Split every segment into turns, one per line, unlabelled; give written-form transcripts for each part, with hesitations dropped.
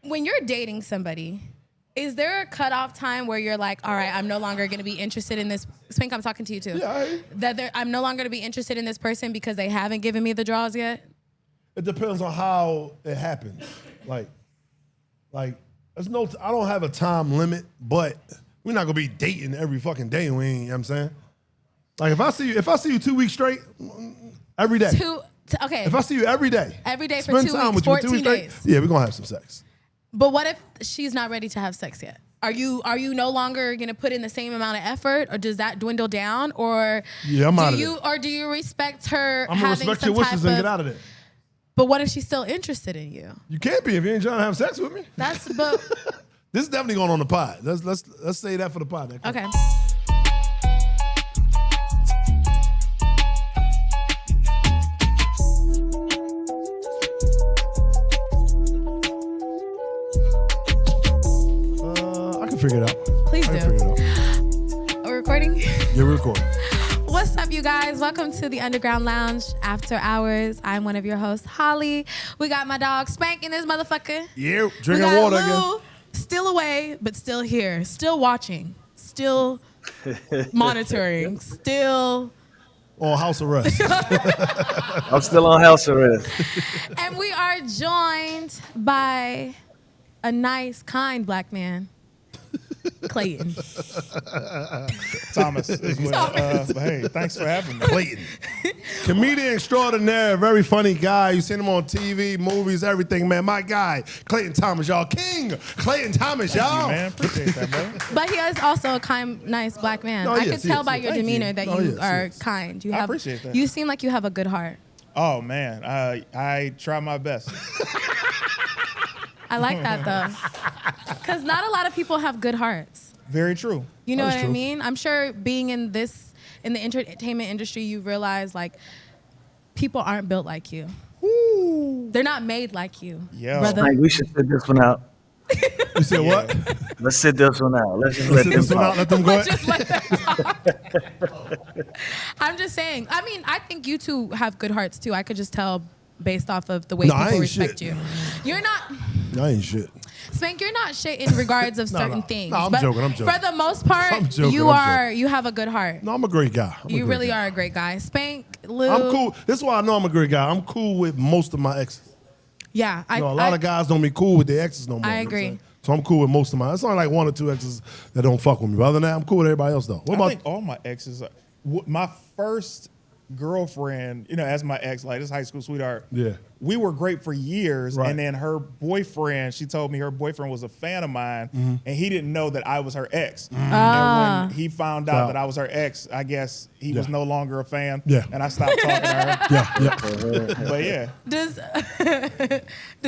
when you're dating somebody, is there a cutoff time where you're like, all right, I'm no longer going to be interested in this? Spank, I'm talking to you too.
Yeah. I'm
no longer going to be interested in this person because they haven't given me the draws yet?
It depends on how it happens. Like, there's no, I don't have a time limit, but we're not gonna be dating every fucking day. You know what I'm saying? Like if I see you 2 weeks straight, every day.
Okay.
If I see you every day
for 2 weeks, 14 days.
Yeah, we're gonna have some sex.
But what if she's not ready to have sex yet? Are you no longer gonna put in the same amount of effort, or does that dwindle down, or
I'm out of there.
Or do you respect her?
I'm gonna respect your wishes and get out of there.
But what if she's still interested in you?
You can't be if you ain't trying to have sex with me.
But
this is definitely going on the pod. Let's say that for the pod.
Okay.
I can figure it out.
Please do.
Figure it out.
Are we recording?
Yeah, we're recording.
What's up, you guys? Welcome to the Underground Lounge After Hours. I'm one of your hosts, Holly. We got my dog Spank in this motherfucker.
Yeah, drinking water again.
Still away, but still here. Still watching. Still monitoring. Still
on house arrest.
I'm still on house arrest.
And we are joined by a nice, kind black man. Clayton
Thomas. But hey, thanks for having me.
Clayton. Comedian extraordinaire, very funny guy. You seen him on TV, movies, everything, man. My guy, Clayton Thomas, y'all. King Clayton Thomas, y'all.
Thank you, man. Appreciate that, bro.
But he is also a kind, nice black man. I could tell by your demeanor that you are kind.
I appreciate that.
You seem like you have a good heart.
Oh, man. I try my best.
I like that, though. Because not a lot of people have good hearts.
Very true.
You know what I mean? I'm sure being in the entertainment industry, you realize, like, people aren't built like you.
Woo.
They're not made like you.
Yeah.
Brother.
Mike, we should sit this one out.
You said what?
Let's sit this one out. Let's just let them talk.
Let them go.
Just let them talk. I'm just saying. I mean, I think you two have good hearts, too. I could just tell based off of the way people respect you. You're not...
I ain't shit.
Spank, you're not shit in regards of certain things.
No, I'm joking.
For the most part, you have a good heart.
No, I'm a great guy.
You really are a great guy. Spank, Lou.
I'm cool. This is why I know I'm a great guy. I'm cool with most of my exes.
Yeah.
A lot of guys don't be cool with their exes no more.
I agree.
So I'm cool with most of mine. It's only like one or two exes that don't fuck with me. But other than that, I'm cool with everybody else, though.
I think all my exes are... My first girlfriend, as my ex, like this high school sweetheart.
Yeah.
We were great for years,
right.
And then her boyfriend, she told me her boyfriend was a fan of mine, and he didn't know that I was her ex. And when he found out that I was her ex, I guess he was no longer a fan.
Yeah.
And I stopped talking to her. But yeah.
Does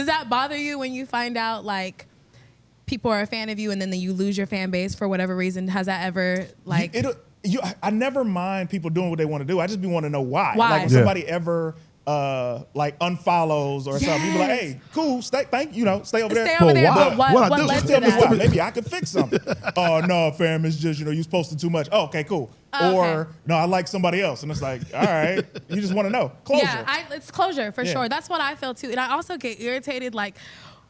that bother you when you find out like people are a fan of you and then you lose your fan base for whatever reason? Has that ever like?
I never mind people doing what they want to do. I just want to know why.
Why?
Like if somebody ever like unfollows or something, you be like, hey, cool, stay over there.
Stay over there.
But
what led to that?
Maybe I could fix something. Oh no, fam, it's just you posted too much. Oh, okay, cool.
Okay.
Or no, I like somebody else, and it's like, all right, you just want to know closure.
Yeah, it's closure for sure. That's what I feel too, and I also get irritated like.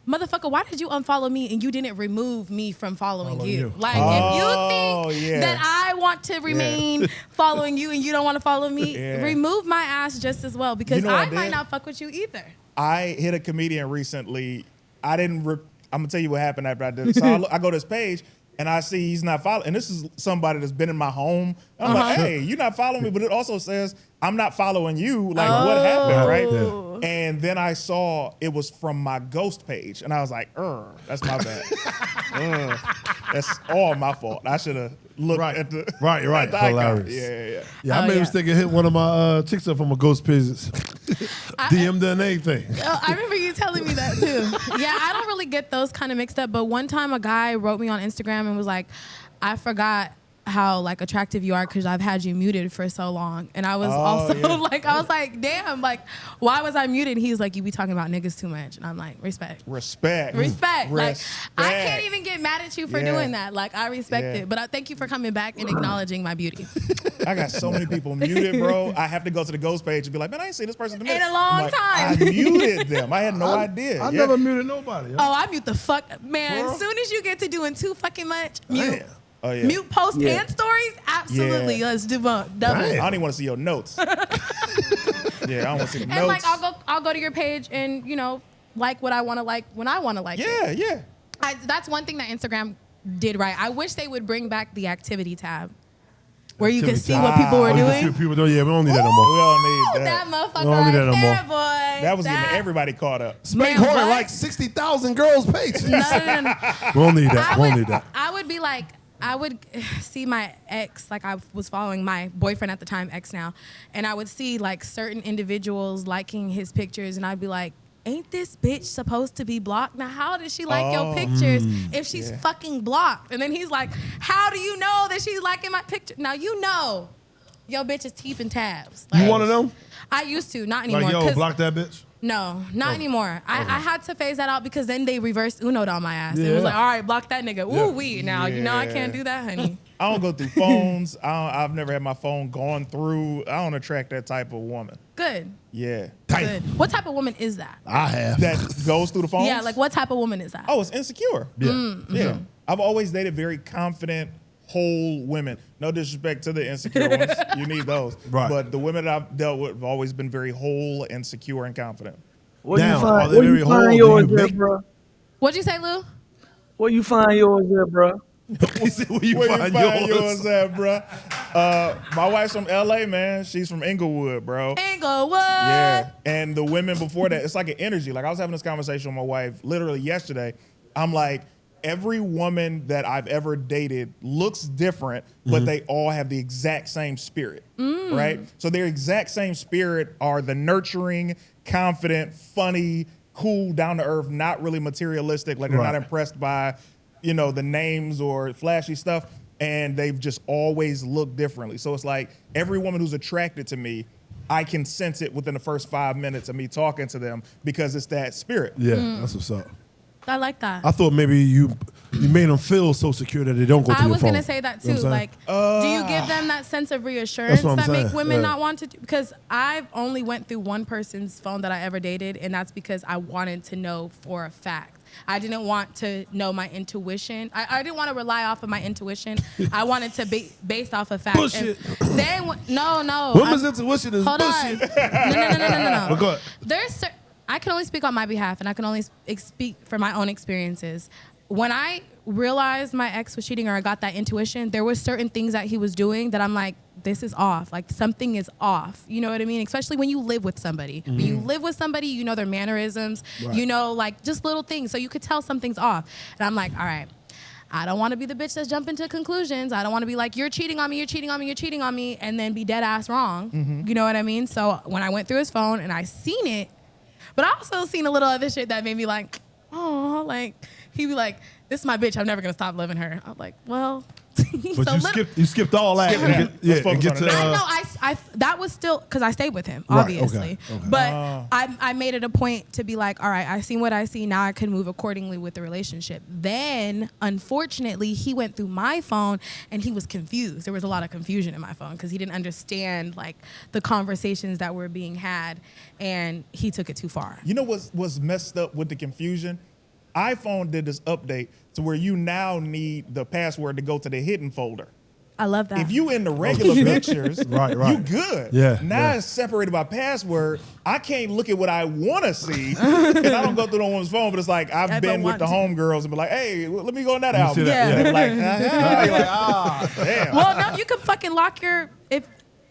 Motherfucker, why did you unfollow me and you didn't remove me from following you? Like, if you think that I want to remain following you and you don't want to follow me, remove my ass just as well because I might not fuck with you either.
I hit a comedian recently. I'm going to tell you what happened after I did it. So I go to his page and I see he's not following. And this is somebody that's been in my home. I'm like, hey, you're not following me. But it also says, I'm not following you. Like, what happened, right? Yeah. And then I saw it was from my ghost page. And I was like, that's my bad. That's all my fault. I should have looked at the
Right.
at the
Hilarious. Yeah, I made a mistake and hit one of my chicks up from a ghost page. DM'd her and everything.
I remember you telling me that too. Yeah, I don't really get those kind of mixed up. But one time a guy wrote me on Instagram and was like, I forgot how like attractive you are because I've had you muted for so long. And I was like, I was like, damn, like, why was I muted? He's like, you be talking about niggas too much. And I'm like, respect. Like, I can't even get mad at you for doing that. Like, I respect it. But I thank you for coming back and acknowledging my beauty.
I got so many people muted, bro. I have to go to the ghost page and be like, man, I ain't seen this person in
a long time.
I muted them. I had no idea.
I never muted nobody.
Oh, I mute the fuck. Man, as soon as you get to doing too fucking much, mute.
Oh, yeah.
Mute post and stories? Absolutely.
Yeah.
Let's do double.
I don't even want to see your notes. I don't want to see the notes.
And like I'll go to your page and, you know, like what I want to like when I want to like it.
Yeah.
That's one thing that Instagram did right. I wish they would bring back the activity tab. Where you could see what people were doing.
Yeah, we don't need that no more.
We don't need
that motherfucker
don't need that no more.
boy.
That was getting everybody caught up.
Spank Horton like 60,000 girls' pages.
No.
We don't need that. We don't need that.
I would be like, I would see my ex, like I was following my boyfriend at the time, ex now, and I would see like certain individuals liking his pictures, and I'd be like, ain't this bitch supposed to be blocked? Now, how does she like your pictures if she's fucking blocked? And then he's like, how do you know that she's liking my picture? Now, you know your bitch is keeping tabs. Like,
you one of them?
I used to, not anymore.
Like, yo, block that bitch?
No, not anymore. I had to phase that out because then they reversed Uno'd on my ass. It was like, all right, block that nigga. Ooh, wee. Now, you know I can't do that, honey.
I don't go through phones. I've never had my phone gone through. I don't attract that type of woman.
Good.
Yeah.
Good. What type of woman is that?
I have.
That goes through the phones?
Yeah, like what type of woman is that?
Oh, it's insecure.
Yeah.
Yeah. I've always dated very confident, whole women. No disrespect to the insecure ones. You need those.
Right.
But the women that I've dealt with have always been very whole and secure and confident.
Where
Now,
you find yours at, bro?
What'd you say, Lou?
Where you find yours at, bro?
Where you find yours
at, bro? My wife's from LA, man. She's from Inglewood, bro.
Inglewood.
Yeah. And the women before that, it's like an energy. Like I was having this conversation with my wife literally yesterday. I'm like, every woman that I've ever dated looks different, but they all have the exact same spirit, right? So their exact same spirit are the nurturing, confident, funny, cool, down to earth, not really materialistic. Like they're not impressed by, you know, the names or flashy stuff. And they've just always looked differently. So it's like every woman who's attracted to me, I can sense it within the first 5 minutes of me talking to them because it's that spirit.
Yeah, that's what's up.
I like that.
I thought maybe you made them feel so secure that they don't go through your phone.
I was going to say that too. Like, do you give them that sense of reassurance
that
make women not want to do? Because I've only went through one person's phone that I ever dated, and that's because I wanted to know for a fact. I didn't want to know my intuition. I didn't want to rely off of my intuition. I wanted to be based off of fact.
Bullshit.
Then, no.
Women's intuition is bullshit.
No.
Go ahead.
I can only speak on my behalf, and I can only speak from my own experiences. When I realized my ex was cheating or I got that intuition, there were certain things that he was doing that I'm like, this is off. Like, something is off. You know what I mean? Especially when you live with somebody. When you live with somebody, you know their mannerisms. Right. You know, like, just little things. So you could tell something's off. And I'm like, all right, I don't want to be the bitch that's jumping to conclusions. I don't want to be like, you're cheating on me, and then be dead ass wrong. You know what I mean? So when I went through his phone and I seen it, but I also seen a little other shit that made me like, oh, like, he'd be like, this is my bitch, I'm never gonna stop loving her. I'm like, well.
But so you skipped all that.
That was still, because I stayed with him, obviously.
Okay.
But I made it a point to be like, all right, I seen what I see, now I can move accordingly with the relationship. Then, unfortunately, he went through my phone and he was confused. There was a lot of confusion in my phone because he didn't understand like the conversations that were being had, and he took it too far.
You know what's messed up with the confusion? iPhone did this update to where you now need the password to go to the hidden folder.
I love that.
If you in the regular pictures,
right.
you good.
Yeah.
Now it's separated by password. I can't look at what I want to see, and I don't go through no one's phone. But it's like I've been with the homegirls and be like, "Hey, let me go on that album."
Yeah.
They're like, you're like, damn.
Well, no, you can fucking lock your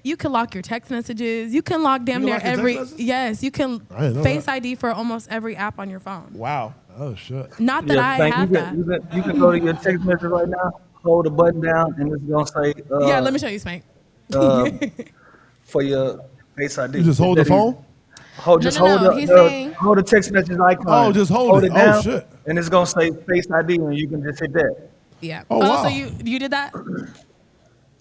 You can lock your text messages. You can lock damn near every. Yes, you can Face ID for almost every app on your phone.
Wow.
Oh shit.
Not that I have that.
You can go to your text message right now, hold the button down, and it's gonna say.
Yeah, let me show you, Spank.
For your Face ID.
You just hold the phone.
Hold the text message icon.
Oh, just hold it down, shit.
And it's gonna say Face ID, and you can just hit that.
Yeah.
Oh, wow.
So you did that?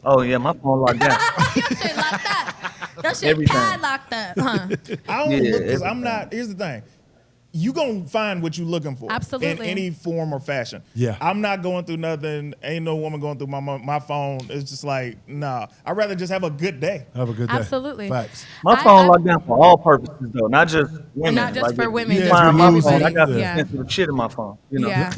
Oh yeah, my phone locked down.
Your shit locked up. Your shit
Everything.
padlocked up, huh?
I don't
Yeah,
look because I'm
everything.
not. Here's the thing. You gonna find what you're looking for.
Absolutely.
In any form or fashion.
Yeah.
I'm not going through nothing. Ain't no woman going through my phone. It's just like, nah. I'd rather just have a good day.
Have a good day.
Absolutely.
Facts.
My phone locked down for all purposes though, not just women.
Not just for
if
women,
You
just
find
for
my
everybody.
phone. I got
Yeah.
sensitive shit in my phone. You know.
Yeah.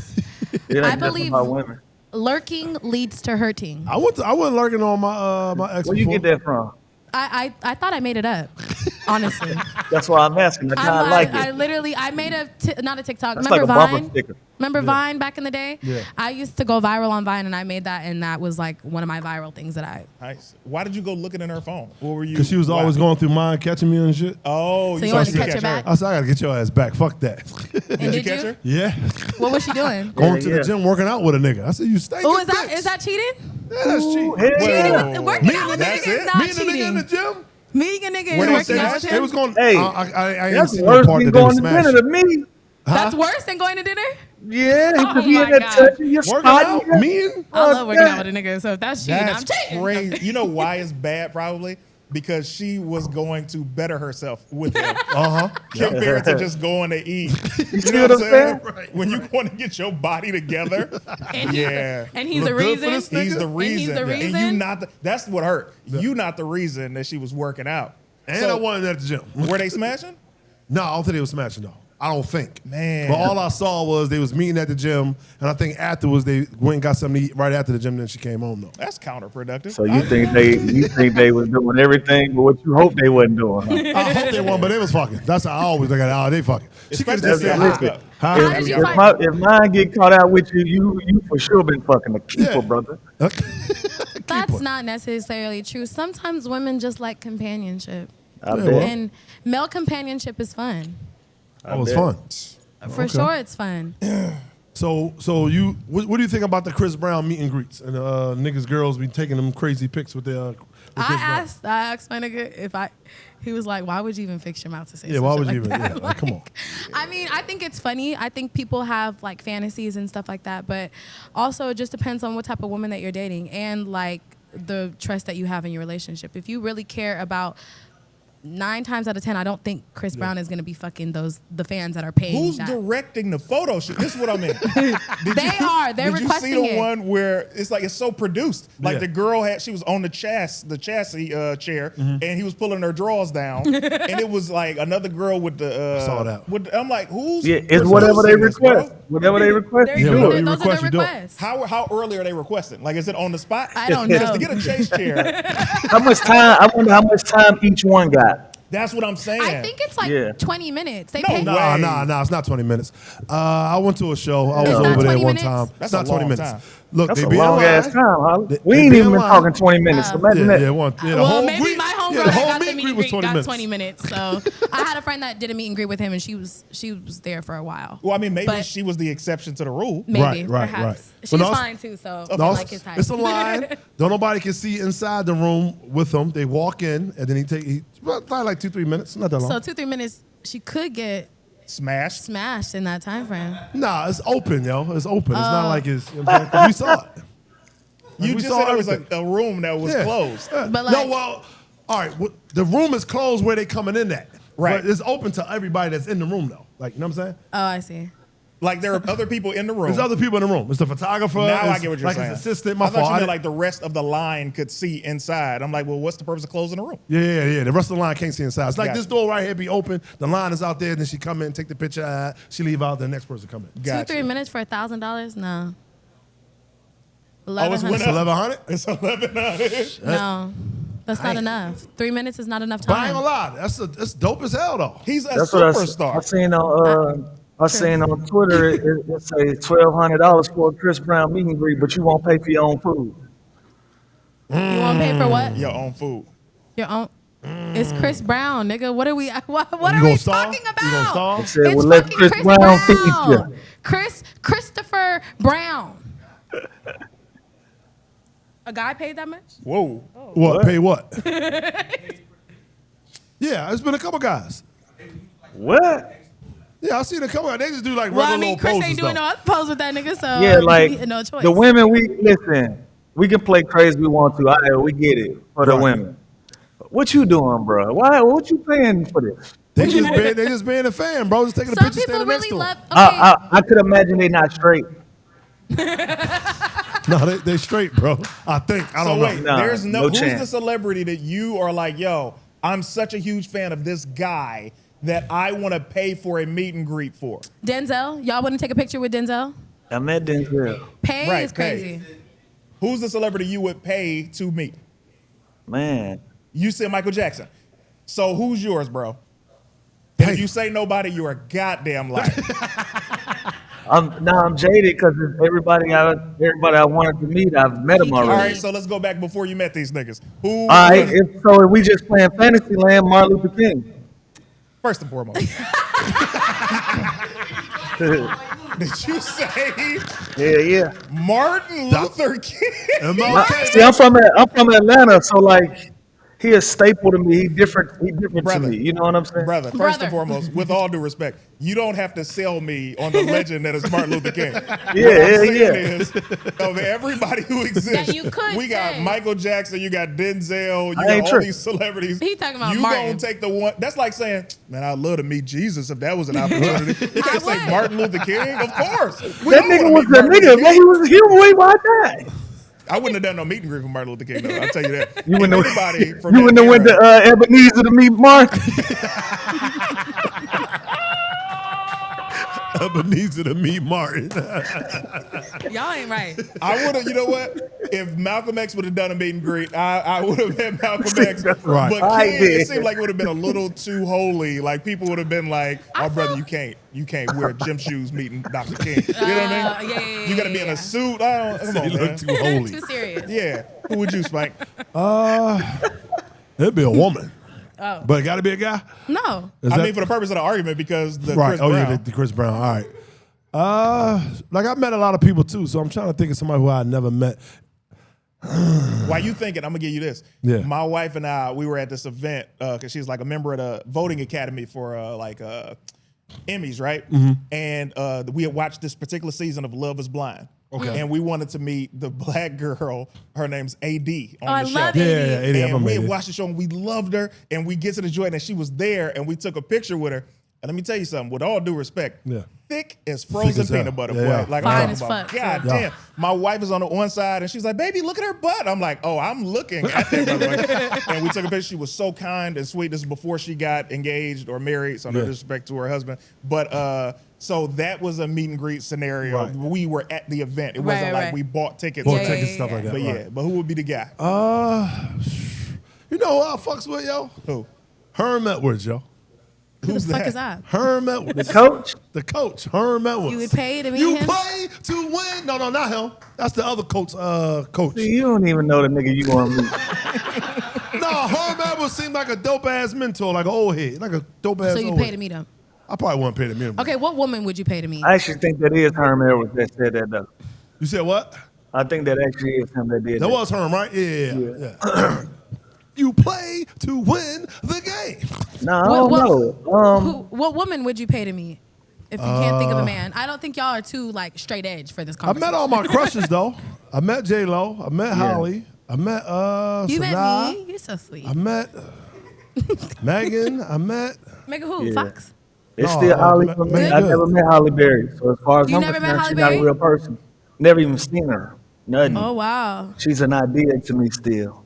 It ain't
I
just
believe
about women.
lurking leads to hurting.
I went lurking on my ex.
Where you
before.
get that from?
I thought I made it up, honestly.
That's why I'm asking. I kind of like
I
it.
literally made not a TikTok.
That's
Remember
like a bumper
Vine?
sticker.
Remember Vine back in the day?
Yeah.
I used to go viral on Vine, and I made that, and that was like one of my viral things that I.
Nice. Why did you go looking in her phone? What were you?
Because she was always going through mine, catching me and shit.
Oh,
So you
saw
wanted
she
to catch her back?
I said, I gotta get your ass back. Fuck that.
And
Did you
did
catch
you?
her?
Yeah.
What was she doing?
Going to
Yeah.
the gym, working out with a nigga. I said, you stay.
Oh, is that cheating?
Yeah, that's cheating.
Hell
Whoa.
yeah.
Working
Me
out
and
with
the
a
That's
nigga
it?
is not
Me and the nigga in the
cheating.
gym.
Me and a nigga
Were
is
they
working out with
smashing?
It
him.
was going.
Hey,
I ain't
That's
seen
worse
no part
than
that they was
going to dinner
smashing.
to me.
That's worse than going to dinner.
Yeah,
Oh
because he
my
in there
God.
touching your
Working
spot.
out, me and
I love working
yeah.
out with a nigga, so if that's cheating, I'm
That's
cheating.
crazy. You know why it's bad? Probably because she was going to better herself with him. Compared to just going to eat. You
see
know
what
what I'm
I'm
saying?
saying?
When you want to get your body together, yeah.
And he's
Look
the
good for
reason.
this nigga?
He's the
And
reason.
he's the
And
reason?
you not the, that's what hurt. You not the reason that she was working out.
And
So,
I wanted at the gym.
were they smashing?
No, I don't think they was smashing though. I don't think.
Man.
But all I saw was they was meeting at the gym, and I think afterwards they went and got something to eat right after the gym. Then she came home though.
That's counterproductive.
So you think they was doing everything, but what you hope they wasn't doing? Huh?
I hope they won, but they was fucking. That's how I always look at it. Oh, they fucking. She could
Especially
just
if
said,
they
listen,
hook up.
huh?
How did you find?
If mine get caught out with you, you for sure been fucking a keeper,
Yeah.
brother.
That's not necessarily true. Sometimes women just like companionship,
I
Yeah,
bet.
well.
and male companionship is fun.
That was
bet.
fun.
For sure, it's fun.
So you, what do you think about the Chris Brown meet and greets and niggas, girls be taking them crazy pics with their? With Chris Brown?
I asked my nigga if he was like, why would you even fix your mouth to say
Yeah,
some
why
shit
would
like
you even?
that?
Yeah, like, come on.
I mean, I think it's funny. I think people have like fantasies and stuff like that, but also it just depends on what type of woman that you're dating and like the trust that you have in your relationship. If you really care about 9 times out of 10, I don't think Chris Brown is gonna be fucking the fans that are paying.
Who's
that.
directing the photo shoot? This is what I mean.
They're
Did you see
requesting
the
it.
one where it's like it's so produced? Like
Yeah.
the girl she was on the chassis chair, and he was pulling her drawers down, and it was like another girl with the.
Saw that.
I'm like, who's?
Yeah, it's whatever they
producing this, bro?
request. Whatever they request,
They're
you
Yeah,
do
whatever
it.
you
those
request,
are
you
the
do it.
requests.
How early are they requesting? Like, is it on the spot?
I don't
Because
know.
to get a chase chair,
How much time? I wonder how much time each one got.
that's what I'm saying.
I think it's like
Yeah.
20 minutes. They
No
pay
way.
Nah, it's not 20 minutes. I went to a show. I was
It's not
over there
20
one
minutes?
time.
That's
It's not
a
20
long
minutes.
time.
Look,
That's
they
a
be
long
in line.
ass time. Huh?
They
We ain't
be
even
in
been
line.
talking 20 minutes. Imagine
Yeah,
that.
the
Well,
whole
maybe
greet-
my homegirl
the
that
whole
got the
meet
meet
greet
and
was
greet
20
got
minutes.
20 minutes. So I had a friend that did a meet and greet with him, and she was there for a while.
Well, I mean, maybe
But-
she was the exception to the rule.
Maybe,
Right.
perhaps. She's
But no,
fine too, so I
No,
like his type.
it's a line. Don't nobody can see inside the room with them. They walk in, and then he probably like 2-3 minutes. Not that long.
So 2-3 minutes, she could get
Smashed.
smashed in that time frame.
Nah, it's open, yo. It's open. It's not like it's. You know what I'm saying? 'Cause we saw it. Like,
You
we
just
saw
said it was
everything.
a room that was
Yeah.
closed.
Yeah.
But
no,
like-
well, all right. The room is closed where they coming in at.
Right.
But it's open to everybody that's in the room, though. Like, you know what I'm saying?
Oh, I see.
Like there are other people in the room.
There's other people in the room. It's the photographer.
Now I
it's
get what you're
like
saying.
his assistant.
I
My
thought you
fault.
meant like the rest of the line could see inside. I'm like, well, what's the purpose of closing the room?
Yeah. The rest of the line can't see inside. It's like
Gotcha.
this door right here be open. The line is out there. Then she come in, take the picture. She leave out. The next person come in.
Gotcha.
2-3 minutes for $1,000? No.
Oh, it's went
It's
up.
1100.
It's 1100.
No, that's not
Dang.
enough. 3 minutes is not enough
But I ain't
time.
gonna lie. That's dope as hell though.
He's a
That's what I
superstar.
seen on. I seen on Twitter. It say $1,200 for a Chris Brown meet and greet, but you won't pay for your own food.
You want to pay for what?
Your own food.
Your own. It's Chris Brown, nigga. What are we? What
You
are
gonna
we
starve?
talking
You gonna
about?
starve?
It said,
It's
well, let
fucking
Chris Brown feed you.
Christopher Brown. A guy paid that much?
Whoa.
What? Pay what? Yeah, it's been a couple guys.
What?
Yeah, I seen a couple. They just do like
Well,
regular
I mean,
little
Chris
poses
ain't doing
though.
no other pose with that nigga, so
Yeah, like
no choice.
the women we listen. We can play crazy we want to. All right, we get it for the women. What you doing, bro? Why? What you paying for this?
They just being a fan, bro. Just taking a
Some
picture,
people
standing next
really
to
love.
them.
Okay.
I could imagine they not straight.
No, they straight, bro. I think. I don't know.
Wait,
Nah,
there's
no
who's
chance.
the celebrity that you are like, yo, I'm such a huge fan of this guy that I want to pay for a meet and greet for?
Denzel. Y'all want to take a picture with Denzel?
I met Denzel.
Pay
Right,
is crazy.
pay. Who's the celebrity you would pay to meet?
Man,
You said Michael Jackson. So who's yours, bro?
Hey.
If you say nobody, you're a goddamn liar.
I'm jaded because everybody I wanted to meet, I've met them
All
already.
right, so let's go back before you met these niggas. Who?
All right, if we just playing fantasy land, Martin Luther King.
First and foremost, did you say
Yeah.
Martin Luther King?
See, I'm from Atlanta, so like he a staple to me. He different to me. You know what I'm saying?
Brother, first and foremost, with all due respect, you don't have to sell me on the legend that is Martin Luther King. Is, of everybody who exists,
That you could
we got
say.
Michael Jackson, you got Denzel, you
ain't
got all
tripping.
these celebrities.
He talking about
you
Martin.
gonna take the one? That's like saying, man, I'd love to meet Jesus if that was an opportunity. You can't say
would.
Martin Luther King, of course. We
That
all
nigga
wanna
was
meet
the
Martin Luther
nigga.
King.
Man, he was way by that.
I wouldn't have done no meet and greet for Martin Luther King, though. I'll tell you that.
You
If
wouldn't
anybody from
You
that
wouldn't have went
era-
to Ebenezer to meet Mark.
Ebenezer to meet Martin.
Y'all ain't right.
I would have, you know what? If Malcolm X would have done a meet and greet, I would have met Malcolm X.
Right.
But
I
King,
did.
it seemed like it would have been a little too holy. Like people would have been like, "Oh, brother, you can't wear gym shoes meeting Dr. King." You know what I mean?
Yeah.
You got to be in a suit. Come on,
He
man.
look too holy.
Too serious.
Yeah. Who would you, Spank?
It'd be a woman.
Oh.
But it got to be a guy?
No.
Is
I
that-
mean, for the purpose of the argument, because the
right.
Chris
Oh,
Brown.
yeah, the Chris Brown. All right. Like I met a lot of people too, so I'm trying to think of somebody who I never met.
While you thinking, I'm gonna give you this.
Yeah.
My wife and I, we were at this event because she's like a member of the voting academy for Emmys, right?
Mm-hmm.
And we had watched this particular season of Love Is Blind.
Okay.
And we wanted to meet the black girl. Her name's AD on
I
the show.
love
Yeah,
it.
yeah, AD,
And
I'm
we
amazed.
had watched the show and we loved her. And we get to the joint and she was there and we took a picture with her. And let me tell you something, with all due respect,
Yeah.
thick as frozen
as hell.
peanut butter,
Yeah,
boy.
yeah.
Like
Fine
I'm
as
talking about.
fuck,
God
too.
Yeah.
damn. My wife is on the one side and she's like, baby, look at her butt. I'm like, oh, I'm looking at that motherfucker. And we took a picture. She was so kind and sweet. This is before she got engaged or married, so no
Yeah.
disrespect to her husband. But so that was a meet and greet scenario.
Right.
We were at the event. It wasn't
Right,
like
right.
we bought tickets.
Bought
and
tickets,
yeah,
stuff
yeah.
like that.
But
right.
yeah, but who would be the guy?
You know who I fucks with, yo?
Who?
Herm Edwards, yo.
Who the
Who's
fuck
that?
is that?
Herm Edwards.
Coach,
The coach, Herm Edwards.
You would pay to meet
You
him?
play to win. No, not him. That's the other coach. Coach.
see, you don't even know the nigga you want to meet.
No, Herm Edwards seemed like a dope ass mentor, like an old head, like a dope ass.
So you
old
pay
head.
to meet him.
I probably wouldn't pay to meet him.
Okay, what woman would you pay to meet?
I actually think that is Herm Edwards that said that though.
You said what?
I think that actually is him that did
That
that.
was Herm, right? Yeah. You play to win the game.
No, I don't know.
What woman would you pay to meet? If you can't think of a man, I don't think y'all are too like straight edge for this
I
conversation.
met all my crushes though. I met J Lo. I met Holly. I met
You
Sanaa.
met me. You're so sweet.
I met Megan. I met.
Megan who?
Yeah.
Fox?
It's
No,
still Holly
man,
for me.
man,
I
good.
never met Holly Berry. So as far as
You
I'm
never met
concerned,
Halle
she's not
Berry?
a real person. Never even seen her. Nothing.
Oh wow.
She's an idea to me still.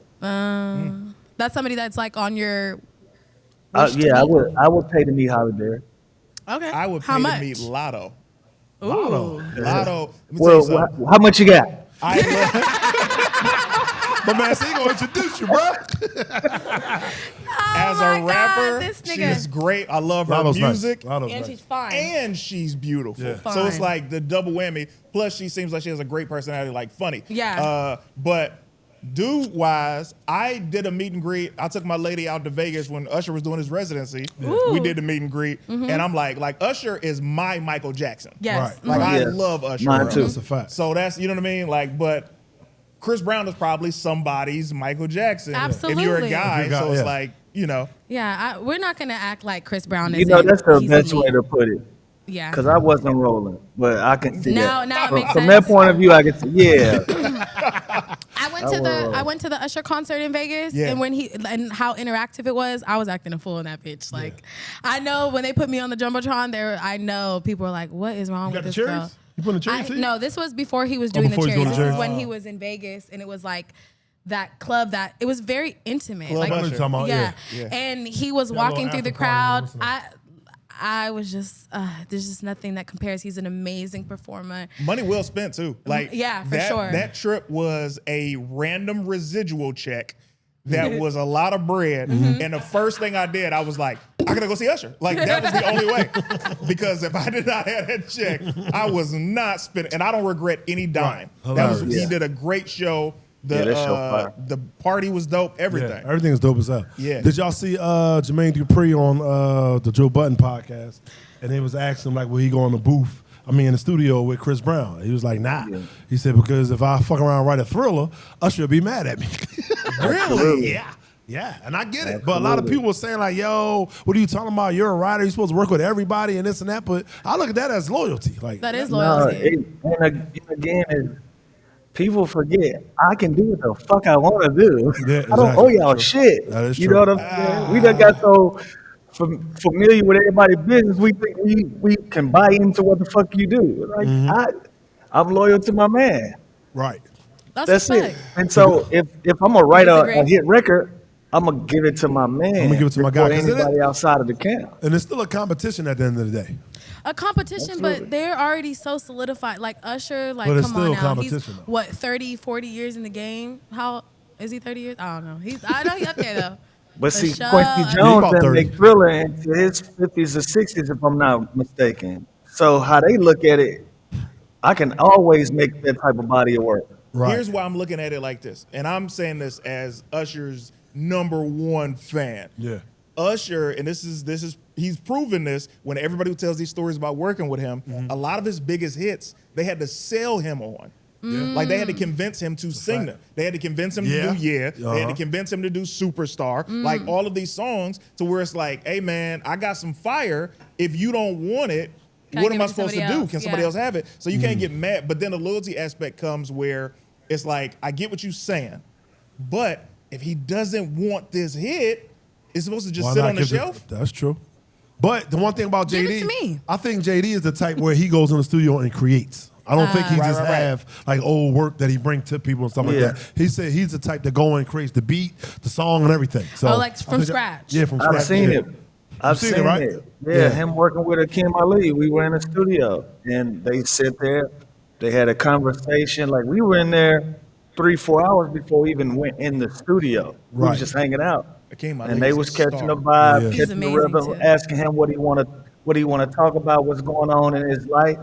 That's somebody that's like on your.
Yeah, I would pay to meet Holly Berry.
Okay.
I would
How
pay
much?
to meet Lotto.
Ooh.
Lotto. Let me tell you
Well,
something.
how much you got?
I love,
My man, so he gonna introduce you, bro.
as
my
a
God,
rapper,
this nigga.
she's great. I love her
Lotto's
music.
Nice. Lotto's
And
nice.
she's fine.
And she's beautiful.
Yeah.
So it's
Fine.
like the double whammy. Plus, she seems like she has a great personality, like funny.
Yeah.
But dude wise, I did a meet and greet. I took my lady out to Vegas when Usher was doing his residency.
Ooh.
We did the meet and greet. And I'm like Usher is my Michael Jackson.
Yes.
Right.
Like I
Yeah.
love Usher.
Mine
bro.
too.
That's a fact.
So that's, you know what I mean? Like, but Chris Brown is probably somebody's Michael Jackson. If you're a
Absolutely.
guy,
If you're a guy,
so it's
yeah.
like, you know.
Yeah, we're not gonna act like Chris Brown is.
You know, that's the best way to put it.
Yeah.
Because I wasn't rolling, but I can see
Now
that.
it makes
From
sense.
that point of view, I can see, yeah.
went to the Usher concert in Vegas, and and how interactive it was, I was acting a fool in that bitch. Like, I know when they put me on the jumbotron, I know people were like, "What is wrong with this girl?"
You put in the cherry?
No, this was before he was doing the cherries. This is when he was in Vegas, and it was like that club that it was very intimate.
Club Usher.
Yeah, and he was walking through the crowd. I was just, there's just nothing that compares. He's an amazing performer.
Money well spent too. Like,
for sure.
That trip was a random residual check that was a lot of bread. And the first thing I did, I was like, I gotta go see Usher. Like, that was the only way. Because if I did not have that check, I was not spending. And I don't regret any dime.
Right.
He did a great show. The party was dope. Everything.
Yeah, everything is dope as hell.
Yeah.
Did y'all see Jermaine Dupri on the Joe Budden podcast? And they was asking him, like, will he go in the studio with Chris Brown? He was like, nah. Yeah. He said, because if I fuck around and write a Thriller, Usher will be mad at me.
Really?
Yeah, and I get it. But a lot of people were saying, like, yo, what are you talking about? You're a writer. You're supposed to work with everybody and this and that. But I look at that as loyalty. Like,
that is loyalty.
And again, people forget, I can do what the fuck I want to do.
Yeah, exactly.
I don't owe y'all shit.
That is
you
true.
know what I'm saying? We done got so familiar with everybody's business, we think we can buy into what the fuck you do. Like, I'm loyal to my man.
Right.
That's it. And so if I'm going to write a hit record, I'm going to give it to my man.
I'm going to give it to my guy.
Anybody outside of the camp.
And it's still a competition at the end of the day.
A competition,
Absolutely.
but they're already so solidified. Like Usher, like,
but it's
come on now.
Competition,
he's, what, 30, 40 years in the game? How, is he 30 years? I don't know. I know he's up there, though.
But
For
see,
sure.
Quincy Jones and Nick Thriller into his 50s or 60s, if I'm not mistaken. So how they look at it, I can always make that type of body of work.
Right.
Here's why I'm looking at it like this, and I'm saying this as Usher's #1 fan.
Yeah.
Usher, and this is he's proven this when everybody who tells these stories about working with him, a lot of his biggest hits, they had to sell him on. Yeah. Like, they had to convince him to sing them. They had to convince him to do They had to convince him to do Superstar. Like, all of these songs to where it's like, hey man, I got some fire. If you don't want it, what am I supposed to do? Can somebody else have it? So you can't get mad. But then the loyalty aspect comes where it's like, I get what you're saying, but if he doesn't want this hit, it's supposed to just sit on the shelf.
That's true. But the one thing about JD,
Give it to me.
I think JD is the type where he goes in the studio and creates. I don't think he have like old work that he brings to people and stuff like that. He said he's the type that go and creates the beat, the song, and everything. So
like from scratch.
Yeah, from scratch.
I've seen it. I've seen it, right? Yeah, him working with Akeem Ali. We were in the studio, and they sit there. They had a conversation. Like, we were in there 3-4 hours before we even went in the studio. We was just hanging out. And they was catching the vibe, catching the rhythm, asking him what he want to talk about, what's going on in his life.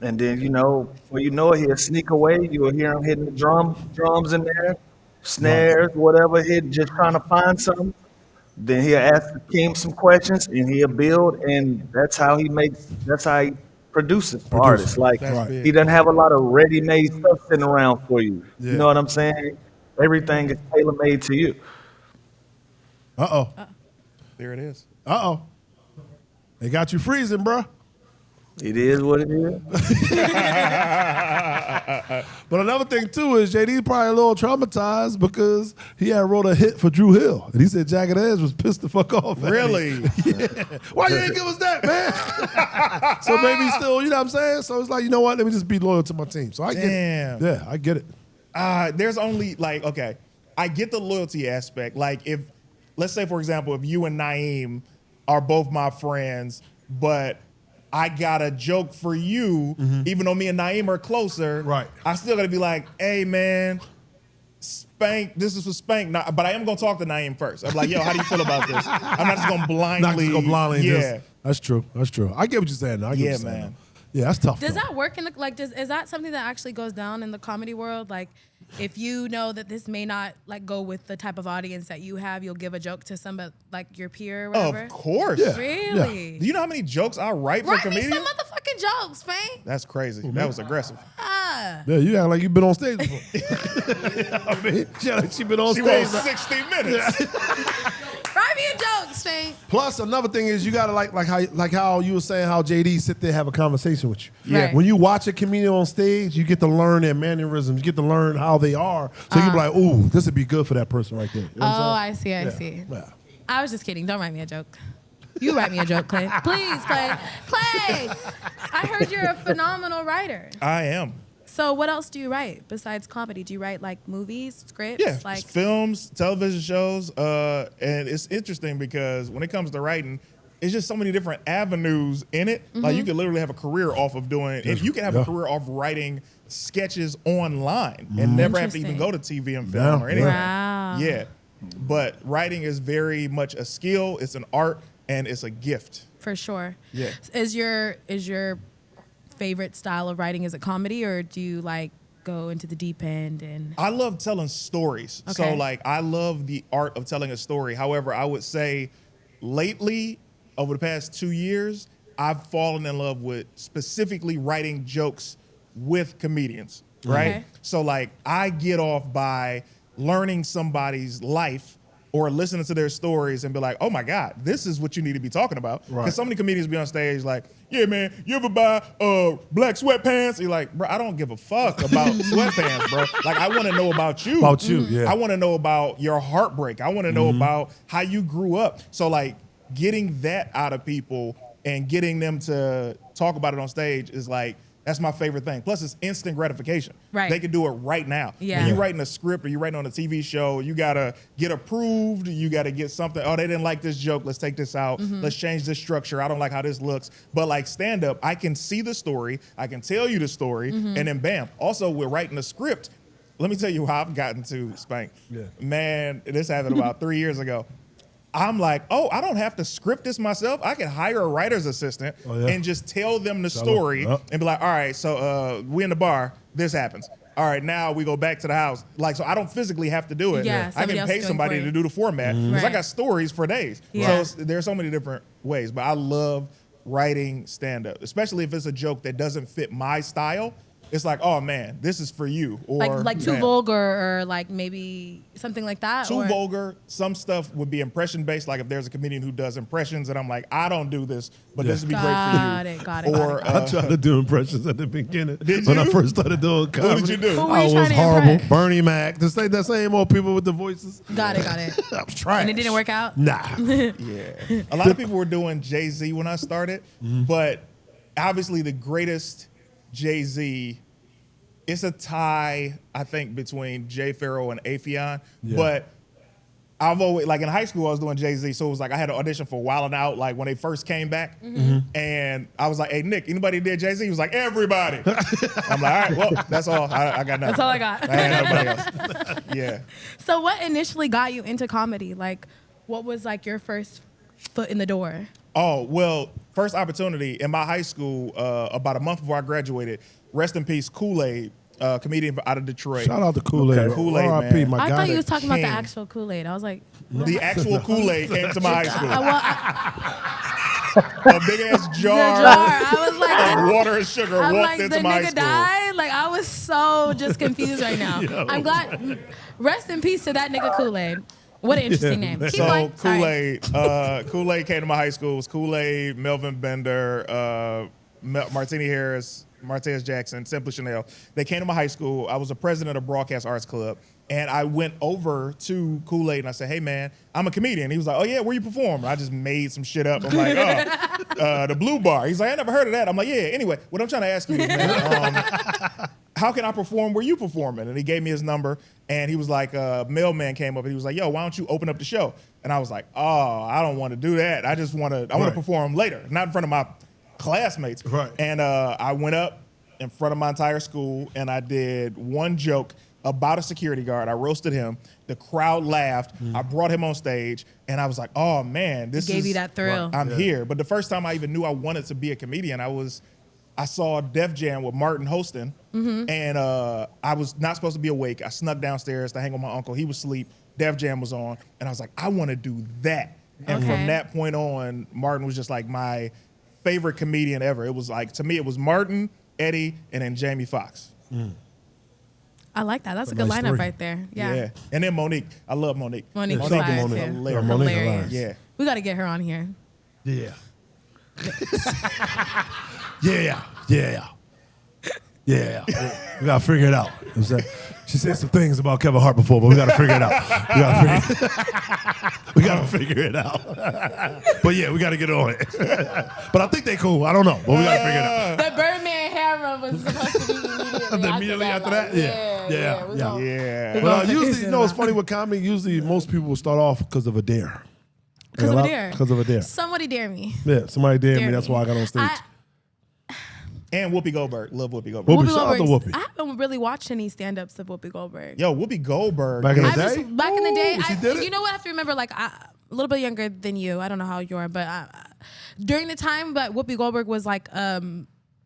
And then, before you know it, he'll sneak away. You'll hear him hitting the drums in there, snares, whatever, just trying to find something. Then he'll ask Akeem some questions, and he'll build, and that's how he produces for artists. Like, he doesn't have a lot of ready-made stuff sitting around for you. Yeah. You know what I'm saying? Everything is tailor-made to you.
There it is.
They got you freezing, bro.
It is what it is.
But another thing, too, is JD's probably a little traumatized because he had wrote a hit for Drew Hill. And he said Jagged Edge was pissed the fuck off.
Really?
Yeah. Why you ain't give us that, man? So maybe still, you know what I'm saying? So it's like, you know what? Let me just be loyal to my team. So I get it. Yeah, I get it.
There's only, like, okay, I get the loyalty aspect. Like, if, let's say, for example, if you and Naeem are both my friends, but I got a joke for you, even though me and Naeem are closer. Right. I still gotta be like, hey man, Spank, this is for Spank. But I am gonna talk to Naeem first. I'm like, yo, how do you feel about this? I'm not just gonna blindly.
Yeah. That's true. I get what you're saying.
Man.
Yeah, that's tough.
Does that work in the is that something that actually goes down in the comedy world? Like, if you know that this may not go with the type of audience that you have, you'll give a joke to somebody like your peer or whatever?
Of course.
Yeah.
Really?
Yeah.
Do you know how many jokes I write for comedians?
Write me some motherfucking jokes, man.
That's crazy. That was aggressive.
Yeah, you act like you've been on stage before. I mean, she been on stage.
She wrote 60 minutes.
Write write me a joke, Spank.
Plus, another thing is you gotta like how you were saying how JD sit there and have a conversation with you.
Yeah. Right.
When you watch a comedian on stage, you get to learn their mannerisms. You get to learn how they are. So you can be like, ooh, this would be good for that person right there. You know
I see. I see.
Yeah.
I was just kidding. Don't write me a joke. You write me a joke, Clay. Please, Clay. Clay, I heard you're a phenomenal writer.
I am.
So what else do you write besides comedy? Do you write like movies, scripts?
Yeah,
like
films, television shows. And it's interesting because when it comes to writing, it's just so many different avenues in it. Mm-hmm. Like you could literally have a career off of doing, and you can have a career off writing sketches online and never have to even go to TV and film or anything.
Wow.
Yeah. But writing is very much a skill, it's an art, and it's a gift.
For sure.
Yeah.
Is your favorite style of writing, is it comedy, or do you like go into the deep end? And
I love telling stories.
Okay.
So like I love the art of telling a story. However, I would say lately, over the past 2 years, I've fallen in love with specifically writing jokes with comedians, right?
Okay.
So like I get off by learning somebody's life or listening to their stories and be like, oh my God, this is what you need to be talking about. Because so many comedians be on stage like, yeah, man, you ever buy black sweatpants? You're like, bro, I don't give a fuck about sweatpants, bro. Like, I want to know about you.
About you, yeah.
I want to know about your heartbreak. I want to know about how you grew up. So like getting that out of people and getting them to talk about it on stage is like, that's my favorite thing. Plus, it's instant gratification.
Right.
They can do it right now.
Yeah.
When you're writing a script or you're writing on a TV show, you got to get approved. You got to get something. Oh, they didn't like this joke. Let's take this out. Let's change this structure. I don't like how this looks. But like stand up, I can see the story. I can tell you the story. And then bam. Also, we're writing a script. Let me tell you how I've gotten to Spank.
Yeah.
Man, this happened about 3 years ago. I'm like, oh, I don't have to script this myself. I can hire a writer's assistant and just tell them the story and be like, all right, so we in the bar, this happens. All right, now we go back to the house. Like, so I don't physically have to do it.
Yeah,
I can pay somebody to do the format because I got stories for days.
Yeah.
So there's so many different ways, but I love writing stand-up, especially if it's a joke that doesn't fit my style. It's like, oh man, this is for you. Or
like too vulgar, or like maybe something like that.
Too vulgar. Some stuff would be impression based. Like if there's a comedian who does impressions, and I'm like, I don't do this, but this would be great for you.
Got it.
Or
I tried to do impressions at the beginning.
Did
when
you?
I first started doing comedy.
Who did you do?
Who were
I
you
was
trying to
horrible.
impress?
Bernie Mac. The same old people with the voices.
Got it.
I was trying.
And it didn't work out?
Nah.
Yeah. A lot of people were doing Jay-Z when I started, but obviously the greatest Jay-Z, it's a tie, I think, between Jay Pharoah and Afion.
Yeah.
But I've always, like in high school, I was doing Jay-Z, so it was like I had an audition for Wild 'N Out, like when they first came back. And I was like, hey, Nick, anybody did Jay-Z? He was like, everybody. I'm like, all right, well, that's all. I got nothing.
That's all I got.
I ain't nobody else. Yeah.
So what initially got you into comedy? Like, what was like your first foot in the door?
Oh, well, first opportunity in my high school, about a month before I graduated, rest in peace, Kool-Aid, comedian out of Detroit.
Shout out to Kool-Aid.
Okay. Kool-Aid,
R.I.P.
man.
my
I
guy.
thought you was talking about the
King.
actual Kool-Aid. I was like,
The actual Kool-Aid came to my high school.
well,
A big ass
the
jar,
I was like,
of water and sugar
I'm
walked
like,
into
the
my high
nigga
school.
died? Like, I was so just confused right now. I'm glad. Rest in peace to that nigga Kool-Aid. What an interesting name. Keep
So
going. Sorry.
Kool-Aid came to my high school. It was Kool-Aid, Melvin Bender, Martini Harris, Martez Jackson, Simply Chanel. They came to my high school. I was a president of Broadcast Arts Club. And I went over to Kool-Aid and I said, hey, man, I'm a comedian. He was like, oh, yeah, where you perform? I just made some shit up. I'm like, the Blue Bar. He's like, I never heard of that. I'm like, yeah. Anyway, what I'm trying to ask you is, man, how can I perform where you performing? And he gave me his number. And he was like, mailman came up and he was like, yo, why don't you open up the show? And I was like, oh, I don't want to do that. I just want to, perform later, not in front of my classmates.
Right.
And I went up in front of my entire school and I did one joke about a security guard. I roasted him. The crowd laughed. I brought him on stage and I was like, oh man, this
Gave you that thrill.
I'm here. But the first time I even knew I wanted to be a comedian, I saw Def Jam with Martin hosting and I was not supposed to be awake. I snuck downstairs to hang with my uncle. He was asleep. Def Jam was on and I was like, I want to do that. And from that point on, Martin was just like my favorite comedian ever. It was like, to me, it was Martin, Eddie, and then Jamie Foxx.
I like that. That's a good
nice
lineup
three.
right there. Yeah.
And then Monique. I love Monique.
Monique's
Shout out to
fire,
Monique.
too.
Yeah,
Hilarious.
Monique.
Yeah.
We got to get her on here.
Yeah. Yeah. Yeah. Yeah. We got to figure it out. You know what I'm saying? She said some things about Kevin Hart before, but we got to figure it out. We got to figure it out. But yeah, we got to get on it. But I think they cool. I don't know, but we got to figure it out.
The Birdman hammer was supposed to be
Immediately after that? Yeah.
Yeah.
Well, usually, you know, it's funny with comedy. Usually, most people will start off because of a dare.
Because of a dare.
Because of a dare.
Somebody dare me.
Yeah, somebody dared
Dare
me. That's
me.
why I got on stage.
And Whoopi Goldberg. Love Whoopi Goldberg.
Whoopi, shout out to Whoopi.
I haven't really watched any stand-ups of Whoopi Goldberg.
Yo, Whoopi Goldberg.
Back in the
I
day?
just, back in the day,
She did it?
you know what? I have to remember, like, a little bit younger than you. I don't know how you are, but during the time that Whoopi Goldberg was like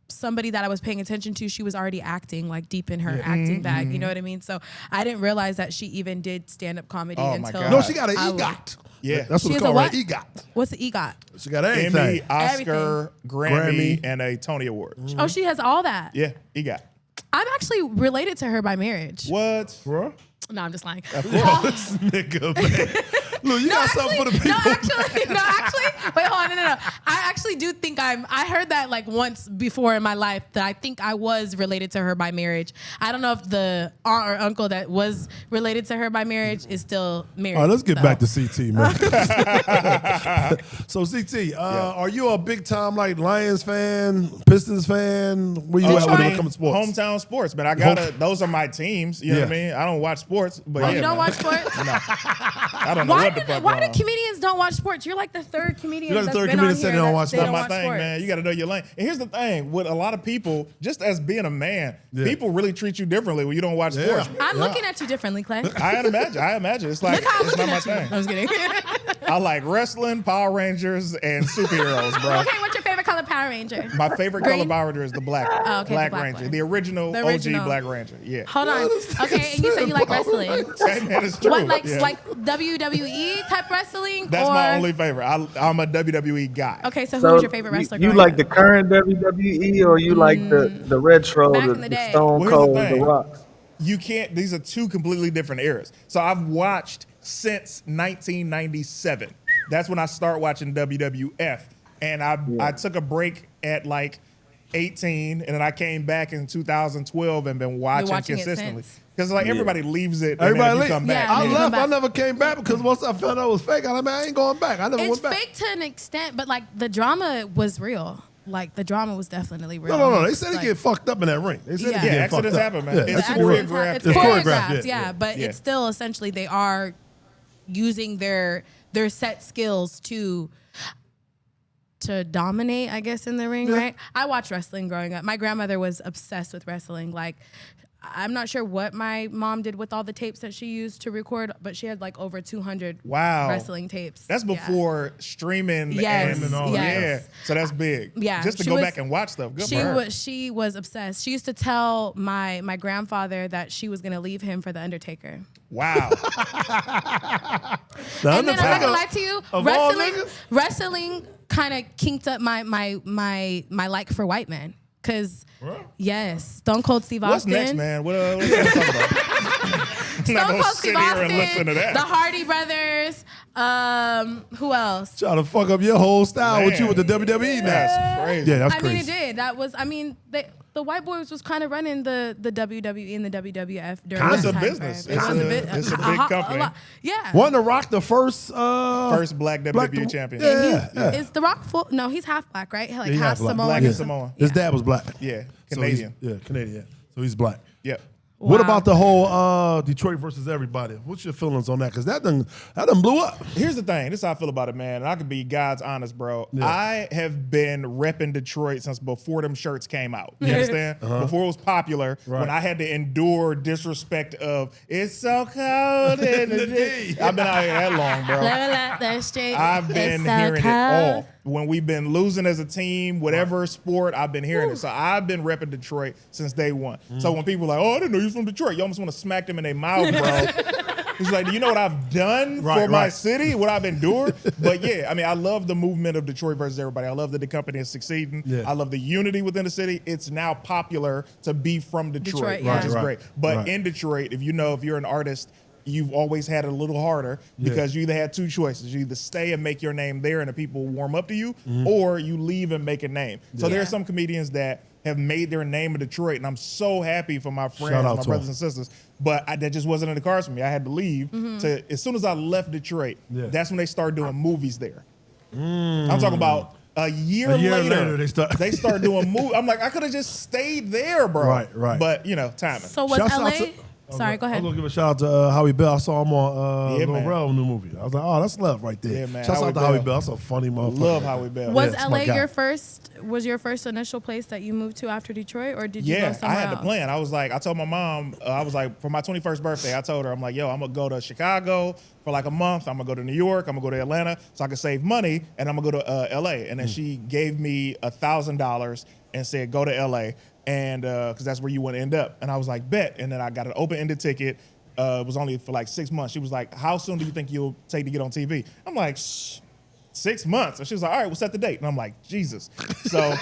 somebody that I was paying attention to, she was already acting, like, deep in her acting bag. You know what I mean? So I didn't realize that she even did stand-up comedy
Oh, my
until.
God.
No, she got an EGOT.
Yeah.
That's
She
what it's
has a
called,
what?
right? EGOT.
What's the EGOT?
She got everything.
Emmy, Oscar, Grammy, and a Tony Award.
Oh, she has all that.
Yeah, EGOT.
I'm actually related to her by marriage.
What?
Bro?
No, I'm just lying.
This nigga, man. Look, you got something for the people.
No, actually, wait, hold on, no. I actually do think I heard that like once before in my life that I think I was related to her by marriage. I don't know if the aunt or uncle that was related to her by marriage is still married.
All right, let's get
so.
back to CT, man. So, CT, are you a big time like Lions fan, Pistons fan? Where you at when it comes to sports?
Hometown sports, man. I gotta. Those are my teams. You know what I mean? I don't watch sports, but
Oh,
yeah,
you don't
man.
watch sports?
I don't know
Why
what the
do
fuck.
why
going
do
on.
comedians don't watch sports? You're like the third comedian.
You're the
that's
third
been
comedian
on
said
here
they don't
that
watch
they
sports.
don't
my
watch
thing,
sports.
man. You got to know your lane. And here's the thing: with a lot of people, just as being a man,
Yeah.
people really treat you differently when you don't watch
Yeah.
sports.
I'm looking at you differently, Clay.
I imagine. It's like
Look how I'm
it's
looking
not my
at you.
thing.
I was kidding.
I like wrestling, Power Rangers, and superheroes, bro.
Okay, what's your favorite color Power Ranger?
My favorite
Green?
color Power Ranger is the black one.
Oh, okay, the
Black
black
Ranger.
one.
The original
The original.
OG Black Ranger. Yeah.
Hold on. Okay, and you said you like wrestling.
That is true.
What, like
Yeah.
like WWE type wrestling?
That's
or?
my only favorite. I'm a WWE guy.
Okay, so
So
who's your favorite wrestler?
You
growing
like
up?
the current WWE or you like the retro,
Back
the,
in the day.
Stone
Well, here's the
Cold, the
thing.
Rock?
You can't. These are two completely different eras. So I've watched since 1997. That's when I start watching WWF, and I took a break at like 18, and then I came back in 2012 and been watching
watching it
consistently.
since.
Because like everybody leaves it,
Everybody
and then
leave.
you come back.
Yeah.
I
Yeah.
left.
Come back.
I never came back because once I found out it was fake, I ain't going back. I never
It's
went back.
fake to an extent, but like the drama was real. Like the drama was definitely real.
No. They said he
Like,
get fucked up in that ring. They said
Yeah.
he
Yeah,
get
accidents
fucked up.
happen, man.
Yeah,
It's
that shit
accidents
real.
choreographed.
It's
It's choreographed,
choreographed,
yeah.
yeah. But
Yeah.
it's still essentially they are using their set skills to dominate, I guess, in the ring, right? I watched wrestling growing up. My grandmother was obsessed with wrestling. Like, I'm not sure what my mom did with all the tapes that she used to record, but she had like over 200
Wow.
wrestling tapes.
That's
Yeah.
before streaming
Yes,
and all that.
yes.
Yeah, so that's big.
Yeah,
just to
she
go
was-
back and watch stuff. Good for her.
She was obsessed. She used to tell my grandfather that she was gonna leave him for the Undertaker.
Wow.
The
And then I'm not
Undertaker
gonna lie to you,
of all niggas?
wrestling kind of kinked up my like for white men. Cause yes, Stone Cold Steve
What's
Austin.
next, man? What are you talking about? I'm
Stone
not gonna
Cold
sit
Steve
here and listen to
Austin,
that.
the Hardy Brothers. Who else?
Trying to fuck up your whole style with you
Man.
with the WWE now.
That's crazy.
Yeah, that's
I mean,
crazy.
it did. That was. I mean, the white boys was kind of running the WWE and the WWF during
It's
that
a
time
business.
frame.
It's a big company.
Yeah.
Wasn't The Rock the first
First black WWE champion.
Yeah.
Is The Rock full? No, he's half black, right? Like
He
half
half black.
Samoan.
Black
or
and
something.
Samoan.
His dad was black.
Yeah,
So he's-
Canadian.
Canadian. So he's black.
Yep.
What
Wow.
about the whole Detroit versus everybody? What's your feelings on that? Because that done blew up.
Here's the thing. This is how I feel about it, man. And I could be God's honest, bro.
Yeah.
I have been repping Detroit since before them shirts came out. You understand? Before it was popular,
Right.
when I had to endure disrespect of "It's so cold in the day." I've been out here that long, bro.
Level up that straight.
I've been
It's so
hearing it
cold.
all. When we've been losing as a team, whatever sport, I've been hearing it. So I've been repping Detroit since day one. So when people are like, "Oh, I didn't know you was from Detroit," you almost want to smack them in their mouth, bro. He's like, do you know what I've done for my city, what I've endured? But yeah, I mean, I love the movement of Detroit versus everybody. I love that the company is succeeding. Yeah. I love the unity within the city. It's now popular to be from Detroit, which is great. But in Detroit, if you're an artist, you've always had it a little harder because you either had two choices. You either stay and make your name there and the people warm up to you, or you leave and make a name. So there are some comedians that have made their name in Detroit, and I'm so happy for my friends, my brothers and sisters. But that just wasn't in the cards for me. I had to leave. As soon as I left Detroit, that's when they started doing movies there. I'm talking about a year later they start doing movies. I'm like, I could have just stayed there, bro. Right. But, timing.
So was LA... Sorry, go ahead.
I'm going to give a shout out to Howie Bell. I saw him on Lil Rel new movie. I was like, oh, that's love right there. Yeah, man. Shout out to Howie Bell. That's a funny motherfucker.
Love Howie Bell.
Was LA your first initial place that you moved to after Detroit, or did you go somewhere
I had the plan. I was like, I told my mom, for my 21st birthday, I told her, I'm like, yo, I'm going to go to Chicago for like a month. I'm going to go to New York. I'm going to go to Atlanta so I can save money, and I'm going to go to LA. And then she gave me $1,000 and said, go to LA. And because that's where you want to end up. And I was like, bet. And then I got an open-ended ticket. It was only for like 6 months. She was like, how soon do you think you'll take to get on TV? I'm like, 6 months. And she was like, all right, we'll set the date. And I'm like, Jesus. So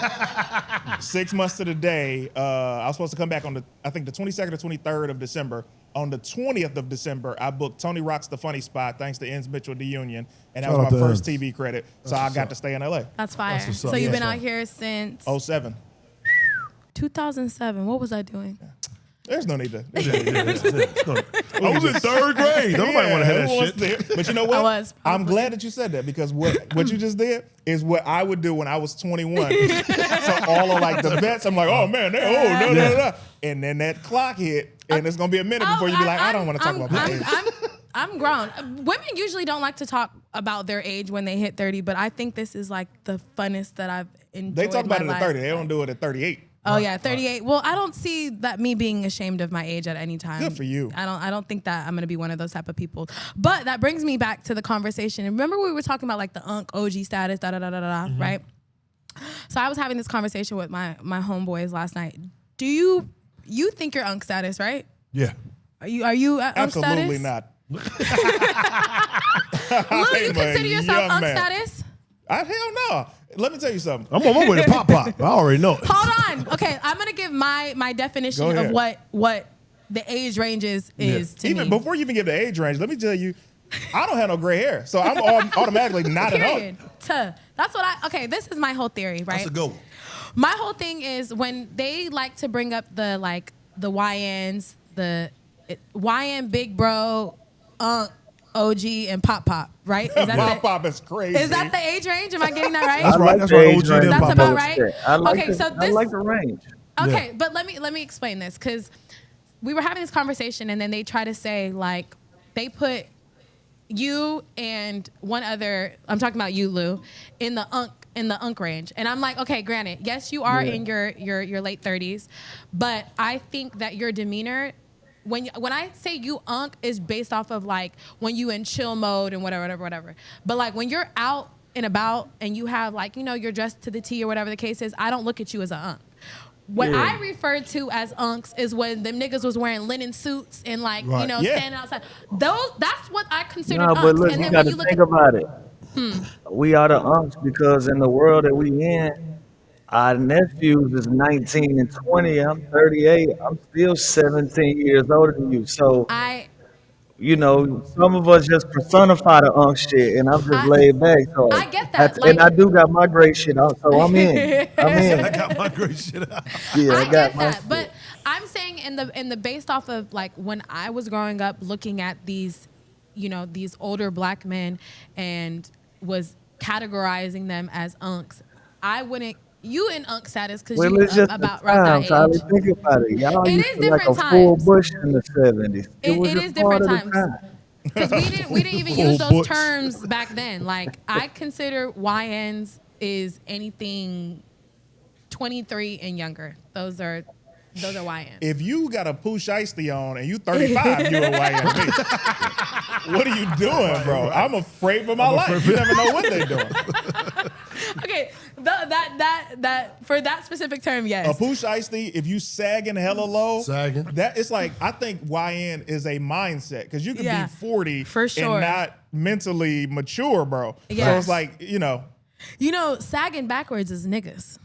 6 months to the day, I was supposed to come back on I think the 22nd or 23rd of December. On the 20th of December, I booked Tony Rock's The Funny Spot, thanks to Enz Mitchell D-Union. And that was my first TV credit. So I got to stay in LA.
That's fire. So you've been out here since?
2007.
2007. What was I doing?
There's no need to.
I was in third grade. Nobody want to have that shit.
But you know what? I'm glad that you said that, because what you just did is what I would do when I was 21. So all of like the vets, I'm like, oh man, they're old. No. And then that clock hit, and it's gonna be a minute before you be like, I don't want to talk about my age.
I'm grown. Women usually don't like to talk about their age when they hit 30, but I think this is like the funnest that I've enjoyed.
They talk about it at 30. They don't do it at 38.
Oh yeah, 38. Well, I don't see that me being ashamed of my age at any time.
Good for you.
I don't think that I'm gonna be one of those type of people. But that brings me back to the conversation. Remember we were talking about like the OG status, right? So I was having this conversation with my homeboys last night. Do you think you're status, right?
Yeah.
Are you at
Absolutely not.
Lou, you consider yourself status?
Hell no. Let me tell you something.
I'm on my way to Pop. I already know it.
Hold on. Okay, I'm gonna give my definition of what the age range is to
even
me.
Before you even give the age range, let me tell you, I don't have no gray hair, so I'm automatically not an old.
That's what okay, this is my whole theory, right?
That's a good one.
My whole thing is when they like to bring up the YNs, the YN Big Bro, OG, and Pop, right? Is that
Pop is crazy.
Is that the age range? Am I getting that right?
That's right. That's right. OG and
That's
Pop
about right.
I like the range.
Okay, but let me explain this, because we were having this conversation and then they try to say like they put you and one other. I'm talking about you, Lou, in the unk range, and I'm like, okay, granted, yes, you are in your late 30s, but I think that your demeanor. When I say you is based off of like when you in chill mode and whatever. But like when you're out and about and you have like, you're dressed to the T or whatever the case is, I don't look at you as an What I refer to as unks is when them niggas was wearing linen suits and like, standing outside. That's what I consider unks.
But look, you gotta think about it. We are the unks because in the world that we in, our nephews is 19 and 20. I'm 38. I'm still 17 years older than you. So, some of us just personify the unk shit, and I'm just laid back. So
I get that.
And I do got my gray shit out, so I'm in.
I got my gray shit out.
Yeah,
I get that. But I'm saying in the based off of like when I was growing up looking at these, these older black men and was categorizing them as unks, I wouldn't. You in unk status because you about right that age.
Think about it. Y'all
it is different
like a full bush in the 70s.
It is different times. Because we didn't even use those terms back then. Like I consider YNs is anything 23 and younger. Those are YNs.
If you got a Pooh Shiesty on and you 35, you're a YN. What are you doing, bro? I'm afraid for my life. You never know what they're doing.
Okay, the that for that specific term, yes.
A pooch icy, if you sagging hella low,
Sagging.
that it's like, I think YN is a mindset because you can be 40
for sure.
and not mentally mature, bro.
Yes.
So it's like, you know,
sagging backwards is niggas.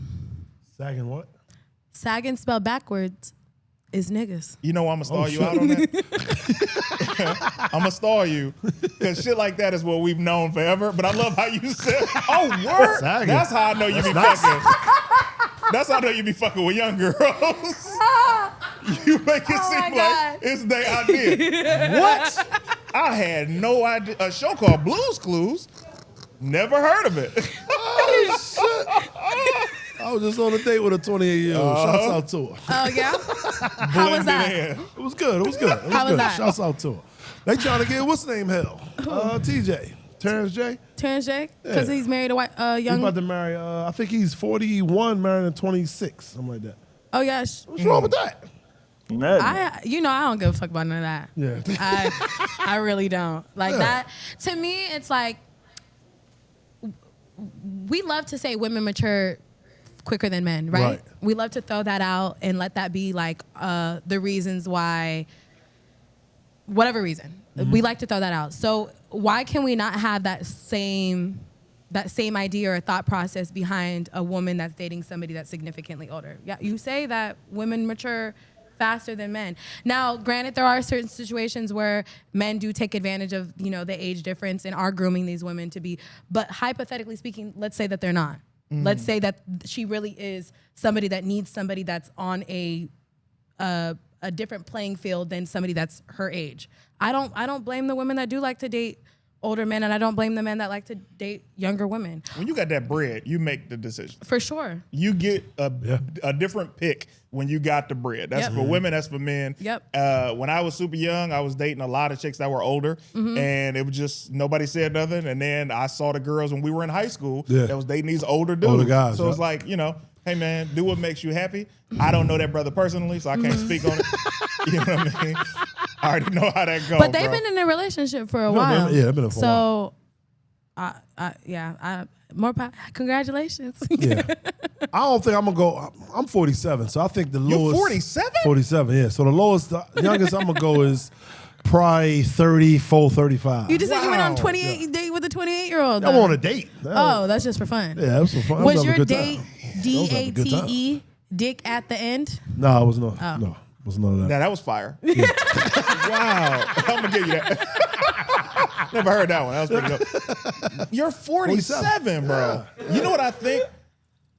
Sagging what?
Sagging spelled backwards is niggas.
I'm gonna stall you out on that. I'm gonna stall you because shit like that is what we've known forever. But I love how you said, "Oh, word."
Sagging.
That's how I know you be fucking. That's how I know you be fucking with young girls. You make it seem like it's their idea. What? I had no idea. A show called Blue's Clues. Never heard of it.
Oh, shit. I was just on a date with a 28-year-old. Shouts out to her.
Oh yeah. How was that?
It was good.
How was that?
Shouts out to her. They trying to get what's name hell? TJ. Terrence J.
Terrence J. Because he's married to young.
He's about to marry. I think he's 41, married at 26, something like that.
Oh yes.
What's wrong with that?
Nothing.
I don't give a fuck about none of that.
Yeah.
I really don't. Like that. To me, it's like we love to say women mature quicker than men, right? We love to throw that out and let that be like the reasons why, whatever reason. We like to throw that out. So why can we not have that same idea or thought process behind a woman that's dating somebody that's significantly older? Yeah, you say that women mature faster than men. Now, granted, there are certain situations where men do take advantage of, the age difference and are grooming these women to be, but hypothetically speaking, let's say that they're not. Let's say that she really is somebody that needs somebody that's on a different playing field than somebody that's her age. I don't blame the women that do like to date older men, and I don't blame the men that like to date younger women.
When you got that bread, you make the decision.
For sure.
You get a different pick when you got the bread. That's for women, that's for men.
Yep.
When I was super young, I was dating a lot of chicks that were older, and it was just, nobody said nothing. And then I saw the girls when we were in high school that was dating these older dudes.
Older guys,
so it's like, hey man, do what makes you happy. I don't know that brother personally, so I can't speak on it. You know what I mean? I already know how that goes.
But they've been in a relationship for a while.
They've been for a
while. More congratulations.
Yeah. I don't think I'm going to go. I'm 47, so I think the lowest.
You're 47?
47, yeah. So the youngest I'm going to go is probably 34, 35.
You just said you went on 28 date with a 28-year-old.
I'm on a date.
Oh, that's just for fun.
Yeah, that was for fun.
Was your date DATE, dick at the end?
No, it was not. No, it was none of that.
Nah, that was fire. Wow. I'm going to give you that. Never heard that one. That was pretty dope. You're 47, bro. Yeah. You know what I think?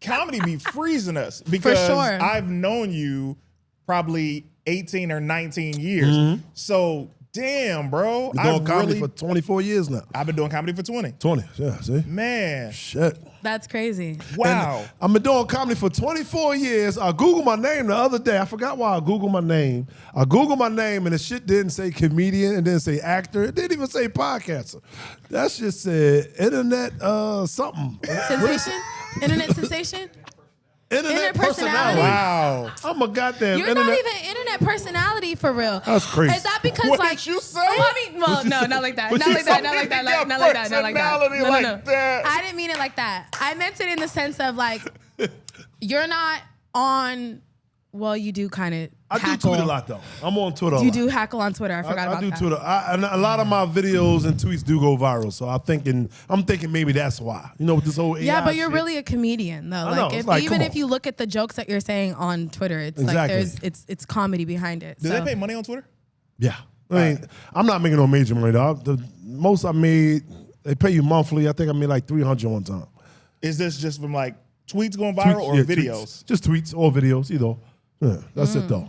Comedy be freezing us because I've known you probably 18 or 19 years. So, damn, bro.
You're doing comedy for 24 years now.
I've been doing comedy for 20.
20, yeah, see?
Man.
Shit.
That's crazy.
Wow.
And I've been doing comedy for 24 years. I Googled my name the other day. I forgot why I Googled my name. I Googled my name and the shit didn't say comedian. It didn't say actor. It didn't even say podcaster. That shit said internet something.
Sensation? Internet sensation?
Internet personality.
Wow.
I'm a goddamn
You're not even internet personality for real.
That's crazy.
Is that because
What
like
did you say?
Well, no, not like that. Not like that. Not like that. Not like that. Not like that.
that.
I didn't mean it like that. I meant it in the sense of like you're not on. Well, you do kind of.
I do tweet a lot though. I'm on Twitter.
You do hackle on Twitter. I forgot about that.
I do Twitter. And a lot of my videos and tweets do go viral. So I'm thinking maybe that's why. With this whole AI
Yeah, but you're
shit.
really a comedian though.
I know.
Like even if you look at the jokes that you're saying on Twitter, it's like it's comedy behind it.
Do they pay money on Twitter?
Yeah. I mean, I'm not making no major money though. The most I made, they pay you monthly. I think I made like $300 one time.
Is this just from like tweets going viral or videos?
Tweets. Just tweets or videos, either. Yeah, that's it though.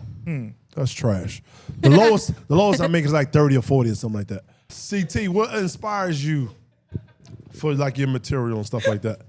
That's trash. The lowest I make is like 30 or 40 or something like that. CT, what inspires you for like your material and stuff like that?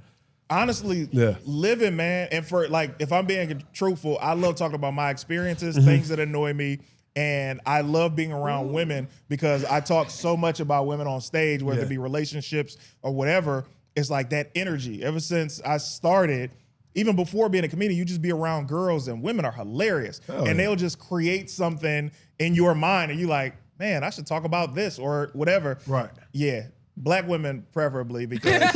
Honestly, living, man. And for like, if I'm being truthful, I love talking about my experiences, things that annoy me. And I love being around women because I talk so much about women on stage, whether it be relationships or whatever. It's like that energy. Ever since I started, even before being a comedian, you just be around girls and women are hilarious. And they'll just create something in your mind and you like, man, I should talk about this or whatever.
Right.
Yeah. Black women preferably, because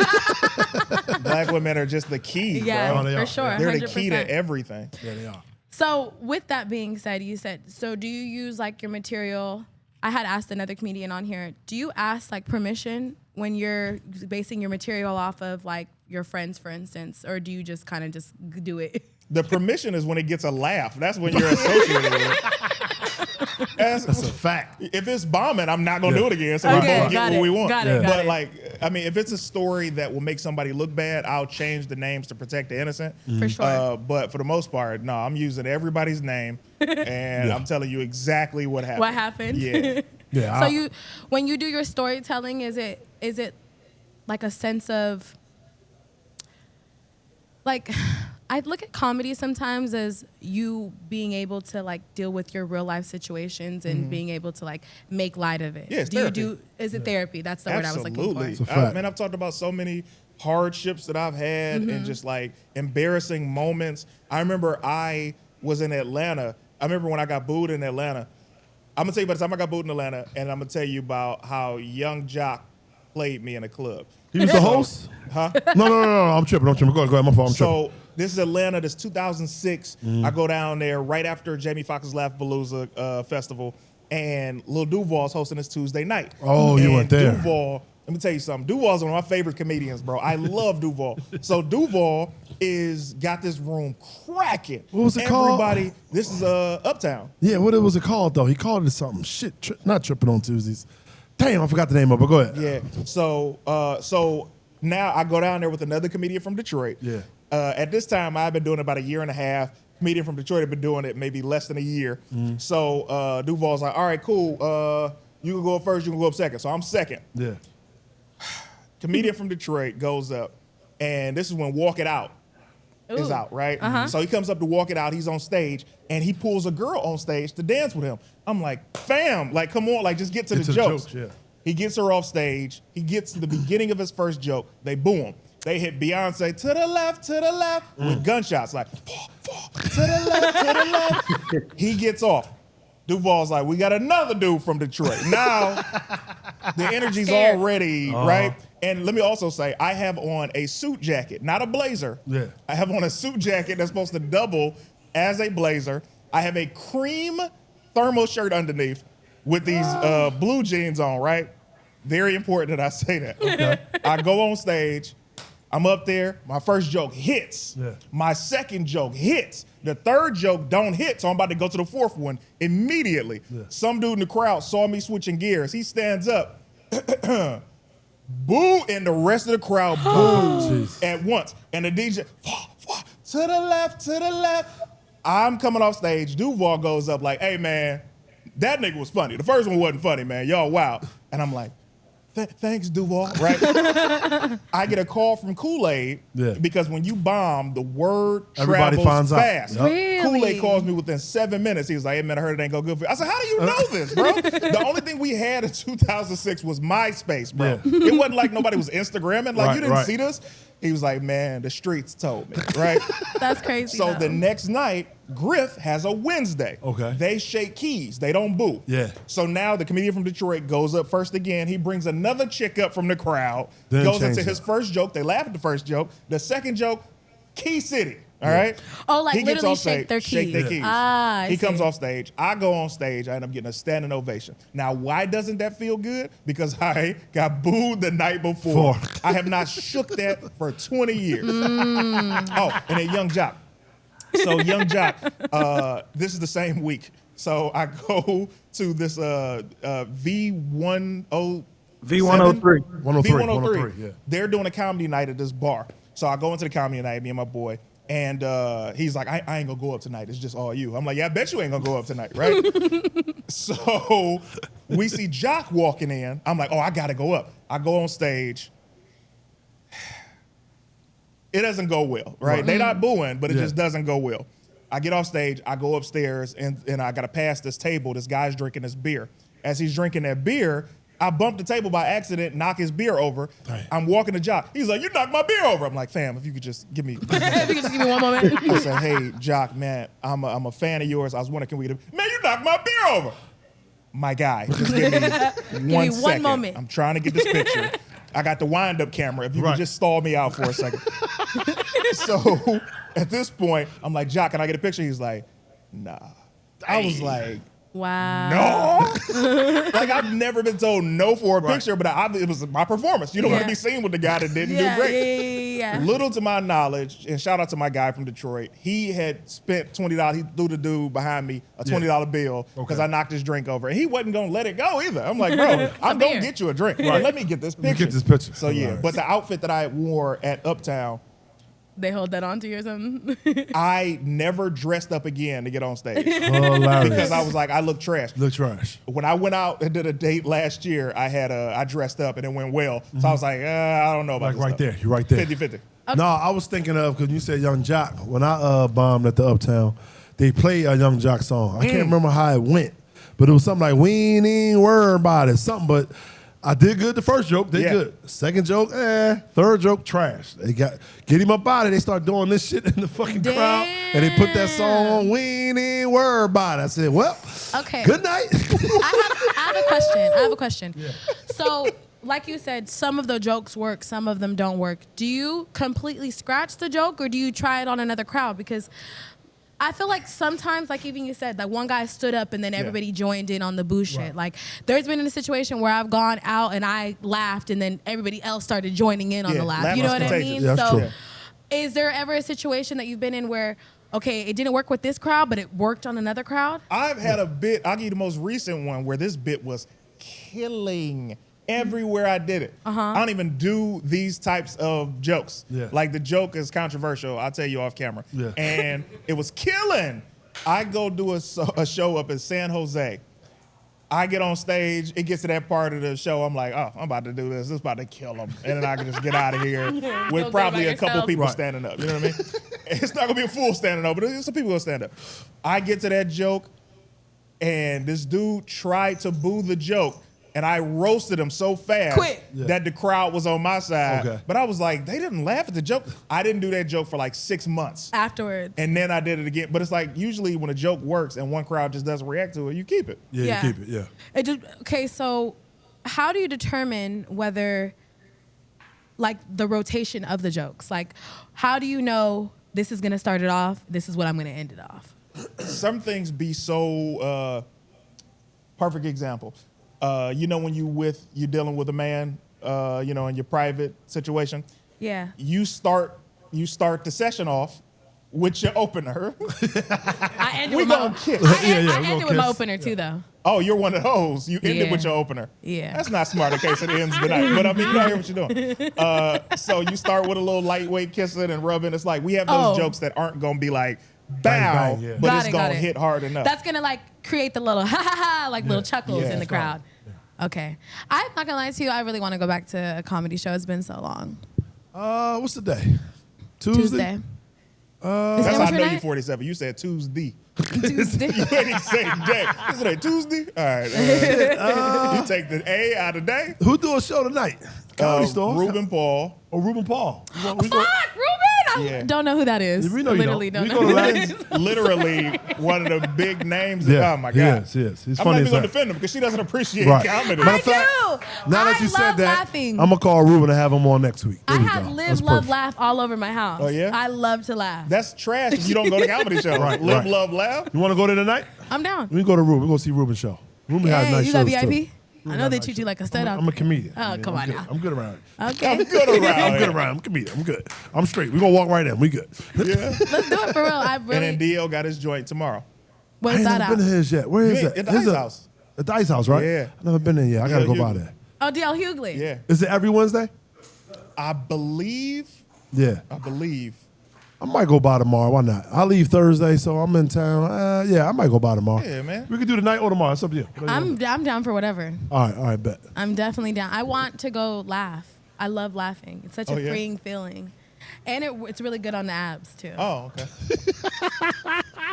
black women are just the key,
yeah,
bro.
for sure.
They're
100%.
the key to everything.
Yeah, they are.
So with that being said, you said, so do you use like your material? I had asked another comedian on here, do you ask like permission when you're basing your material off of like your friends, for instance, or do you just kind of just do it?
The permission is when it gets a laugh. That's when you're associated with it. That's
a fact.
If it's bombing, I'm not gonna do it again. So
Okay,
we both get what we want.
got it.
But like, I mean, if it's a story that will make somebody look bad, I'll change the names to protect the innocent.
For sure.
But for the most part, no, I'm using everybody's name, and I'm telling you exactly what happened.
What happened?
Yeah.
Yeah.
So when you do your storytelling, is it like a sense of like, I look at comedy sometimes as you being able to like deal with your real life situations and being able to like make light of it.
Yeah, it's therapy.
Is it therapy? That's the word I was looking for.
Absolutely. Man, I've talked about so many hardships that I've had and just like embarrassing moments. I remember I was in Atlanta. I remember when I got booed in Atlanta. I'm gonna tell you about the time I got booed in Atlanta, and I'm gonna tell you about how Young Jock played me in a club.
He was the host?
Huh?
No. I'm tripping. Go ahead. My fault. I'm tripping.
So this is Atlanta. This 2006. I go down there right after Jamie Foxx's Laugh-Palooza festival, and Lil Duval's hosting this Tuesday night.
Oh, you went there.
Duval, let me tell you something. Duval's one of my favorite comedians, bro. I love Duval. So Duval got this room cracking.
What was it called?
Everybody, this is Uptown.
Yeah, what was it called though? He called it something. Not Tripping on Tuesdays. Damn, I forgot the name of it. But go ahead.
Yeah. So now I go down there with another comedian from Detroit.
Yeah.
At this time, I've been doing it about a year and a half. Comedian from Detroit had been doing it maybe less than a year. So Duval's like, all right, cool. You can go up first, you can go up second. So I'm second.
Yeah.
Comedian from Detroit goes up, and this is when Walk It Out is out, right? So he comes up to Walk It Out. He's on stage, and he pulls a girl on stage to dance with him. I'm like, fam, like, come on, like, just get to the jokes.
Yeah.
He gets her off stage. He gets to the beginning of his first joke. They boo him. They hit Beyonce to the left, with gunshots, like, to the left. He gets off. Duval's like, we got another dude from Detroit. Now, the energy's already, right? And let me also say, I have on a suit jacket, not a blazer.
Yeah.
I have on a suit jacket that's supposed to double as a blazer. I have a cream thermal shirt underneath with these blue jeans on, right? Very important that I say that. Okay. I go on stage. I'm up there. My first joke hits. Yeah. My second joke hits. The third joke don't hit, so I'm about to go to the fourth one immediately. Yeah. Some dude in the crowd saw me switching gears. He stands up. Boo, and the rest of the crowd boos at once. And the DJ, to the left. I'm coming off stage. Duval goes up like, hey, man, that nigga was funny. The first one wasn't funny, man. Y'all wow. And I'm like, thanks, Duval, right? I get a call from Kool-Aid because when you bomb, the word
everybody
travels
finds
fast.
Yep.
Really?
Kool-Aid calls me within 7 minutes. He was like, hey, man, I heard it ain't go good for you. I said, how do you know this, bro? The only thing we had in 2006 was MySpace, bro. Yeah. It wasn't like nobody was Instagramming. Like, you didn't see this. He was like, man, the streets told me, right?
That's crazy.
So the next night, Griff has a Wednesday.
Okay.
They shake keys. They don't boo.
Yeah.
So now the comedian from Detroit goes up first again. He brings another chick up from the crowd.
Then
goes into his first joke. They laugh at the first joke. The second joke, Key City. All right.
Oh, like
he gets
literally
off stage,
shake their keys.
Shake their keys.
I
he
see.
comes off stage. I go on stage. I end up getting a standing ovation. Now, why doesn't that feel good? Because I got booed the night before. I have not shook that for 20 years. Oh, and then Young Jock. So Young Jock, this is the same week. So I go to this V103.
V103. Yeah.
They're doing a comedy night at this bar. So I go into the comedy night, me and my boy, and he's like, I ain't gonna go up tonight. It's just all you. I'm like, yeah, I bet you ain't gonna go up tonight, right? So we see Jock walking in. I'm like, oh, I gotta go up. I go on stage. It doesn't go well, right? They're not booing, but it just doesn't go well. I get off stage, I go upstairs, and I gotta pass this table. This guy's drinking this beer. As he's drinking that beer, I bumped the table by accident, knock his beer over. Dang. I'm walking to Jock. He's like, you knocked my beer over. I'm like, fam, if you could just give me.
If you could just give me one moment.
I said, hey, Jock, man, I'm a fan of yours. I was wondering, can we? Man, you knocked my beer over. My guy, just give me one second.
moment.
I'm trying to get this picture. I got the wind up camera. If you could just stall me out for a second. So at this point, I'm like, Jock, can I get a picture? He's like, nah. I was like,
wow.
no. Like, I've never been told no for a picture, but it was my performance. You don't want to be seen with the guy that didn't do great.
Yeah.
Little to my knowledge, and shout out to my guy from Detroit, he had spent $20. He threw the dude behind me a $20 bill because I knocked his drink over. And he wasn't going to let it go either. I'm like, bro, I'm going to get you a drink. But let me get this picture.
Get this picture.
So, but the outfit that I wore at Uptown,
they hold that on to you or something?
I never dressed up again to get on stage.
Because
I was like, I look trash.
Look trash.
When I went out and did a date last year, I dressed up and it went well. So I was like, I don't know about this stuff.
There. You're right there.
50-50.
Okay.
No, I was thinking of, because you said Young Jock. When I bombed at the Uptown, they played a Young Jock song. I can't remember how it went, but it was something like, we ain't even worried about it. Something, but I did good the first joke, did good. Second joke, third joke, trash. They get him up out of it. They start doing this shit in the fucking crowd, and they put that song on, we ain't even worried about it. I said, well, good night.
I have a question. Yeah. So, like you said, some of the jokes work, some of them don't work. Do you completely scratch the joke, or do you try it on another crowd? Because I feel like sometimes, like even you said, like one guy stood up and then everybody joined in on the boo shit. Like there's been a situation where I've gone out and I laughed and then everybody else started joining in on the laugh. You know what I mean?
Yeah,
so is there ever a situation that you've been in where, okay, it didn't work with this crowd, but it worked on another crowd?
I've had a bit, I'll give you the most recent one where this bit was killing everywhere I did it. I don't even do these types of jokes. Like the joke is controversial. I'll tell you off camera. And it was killing. I go do a show up in San Jose. I get on stage. It gets to that part of the show. I'm like, oh, I'm about to do this. This is about to kill them. And then I can just get out of here with probably a couple people standing up. You know what I mean? It's not going to be a full standing up, but some people will stand up. I get to that joke, and this dude tried to boo the joke. And I roasted him so fast that the crowd was on my side. But I was like, they didn't laugh at the joke. I didn't do that joke for like 6 months.
Afterwards.
And then I did it again. But it's like usually when a joke works and one crowd just doesn't react to it, you keep it.
You keep it,
Okay, so how do you determine whether, like, the rotation of the jokes? Like, how do you know this is going to start it off, this is what I'm going to end it off?
Some things be so, perfect example. You know when you're dealing with a man, you know, in your private situation.
Yeah.
You start the session off with your opener.
I ended
we
with
gonna
my
kiss.
I ended with my opener too, though.
Oh, you're one of those. You ended with your opener.
Yeah.
That's not smart in case it ends the night. But I mean, you know what you're doing. So you start with a little lightweight kissing and rubbing. It's like we have those jokes that aren't gonna be like bow,
bang, yeah.
but it's gonna hit hard enough.
That's gonna like create the little ha ha ha, like little chuckles in the crowd. Okay. I'm not gonna lie to you, I really want to go back to a comedy show. It's been so long.
What's the day? Tuesday.
That's how I know you're 47. You said Tuesday.
Tuesday.
You ain't say day. Is it Tuesday? All right. You take the A out of day.
Who do a show tonight? Comedy Store.
Ruben Paul.
Oh, Ruben Paul.
Fuck, Ruben! I don't know who that is.
We know
Literally
you
don't
we
know who that
Ruben's
is.
literally one of the big names.
Yeah.
Oh my God.
Yes. He's
I'm
funny
not even
as
going
that.
to defend him because she doesn't appreciate comedy.
Matter of fact, now that you said that, I'm going to call Ruben and have him on next week.
I have live, love, laugh all over my house.
Oh, yeah?
I love to laugh.
That's trash if you don't go to comedy shows. Live, love, laugh.
You want to go there tonight?
I'm down.
We can go to Ruben. We're going to see Ruben's show. Ruben has nice
you
shows
got VIP?
too.
I know they treat you like a stud out.
I'm a comedian.
Oh, come on now.
I'm good around it.
Okay.
I'm good around.
I'm good around. I'm a comedian. I'm good. I'm straight. We're going to walk right in. We good.
Yeah.
Let's do it for real.
And then DL got his joint tomorrow.
When's that
I ain't
out?
never been to his yet. Where is that?
At the Ice House.
At the Ice House, right?
Yeah.
I've never been there yet. I got to
Yeah,
go by there.
Oh, DL Hughley.
Yeah.
Is it every Wednesday?
I believe.
Yeah. I might go by tomorrow. Why not? I leave Thursday, so I'm in town. Yeah, I might go by tomorrow.
Yeah, man.
We could do tonight or tomorrow. It's up to you.
I'm down for whatever.
All right, bet.
I'm definitely down. I want to go laugh. I love laughing. It's such a freeing feeling. And it's really good on the abs, too.
Oh, okay.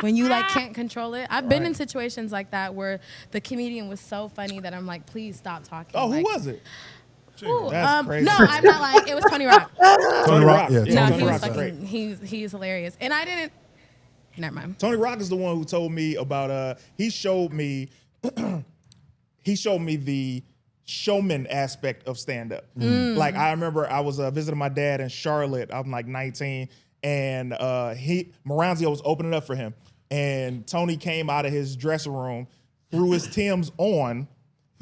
When you, like, can't control it. I've been in situations like that where the comedian was so funny that I'm like, please stop talking.
Oh,
like,
who was it?
Ooh,
That's crazy.
No, I'm not lying. It was Tony Rock.
Tony Rock? Yeah,
No,
Tony
he was
Rock's great.
fucking, he's hilarious. And I didn't, never mind.
Tony Rock is the one who told me about, he showed me the showman aspect of stand-up. Like I remember I was visiting my dad in Charlotte. I'm like 19, and Moranzio was opening up for him, and Tony came out of his dressing room, threw his Timbs on,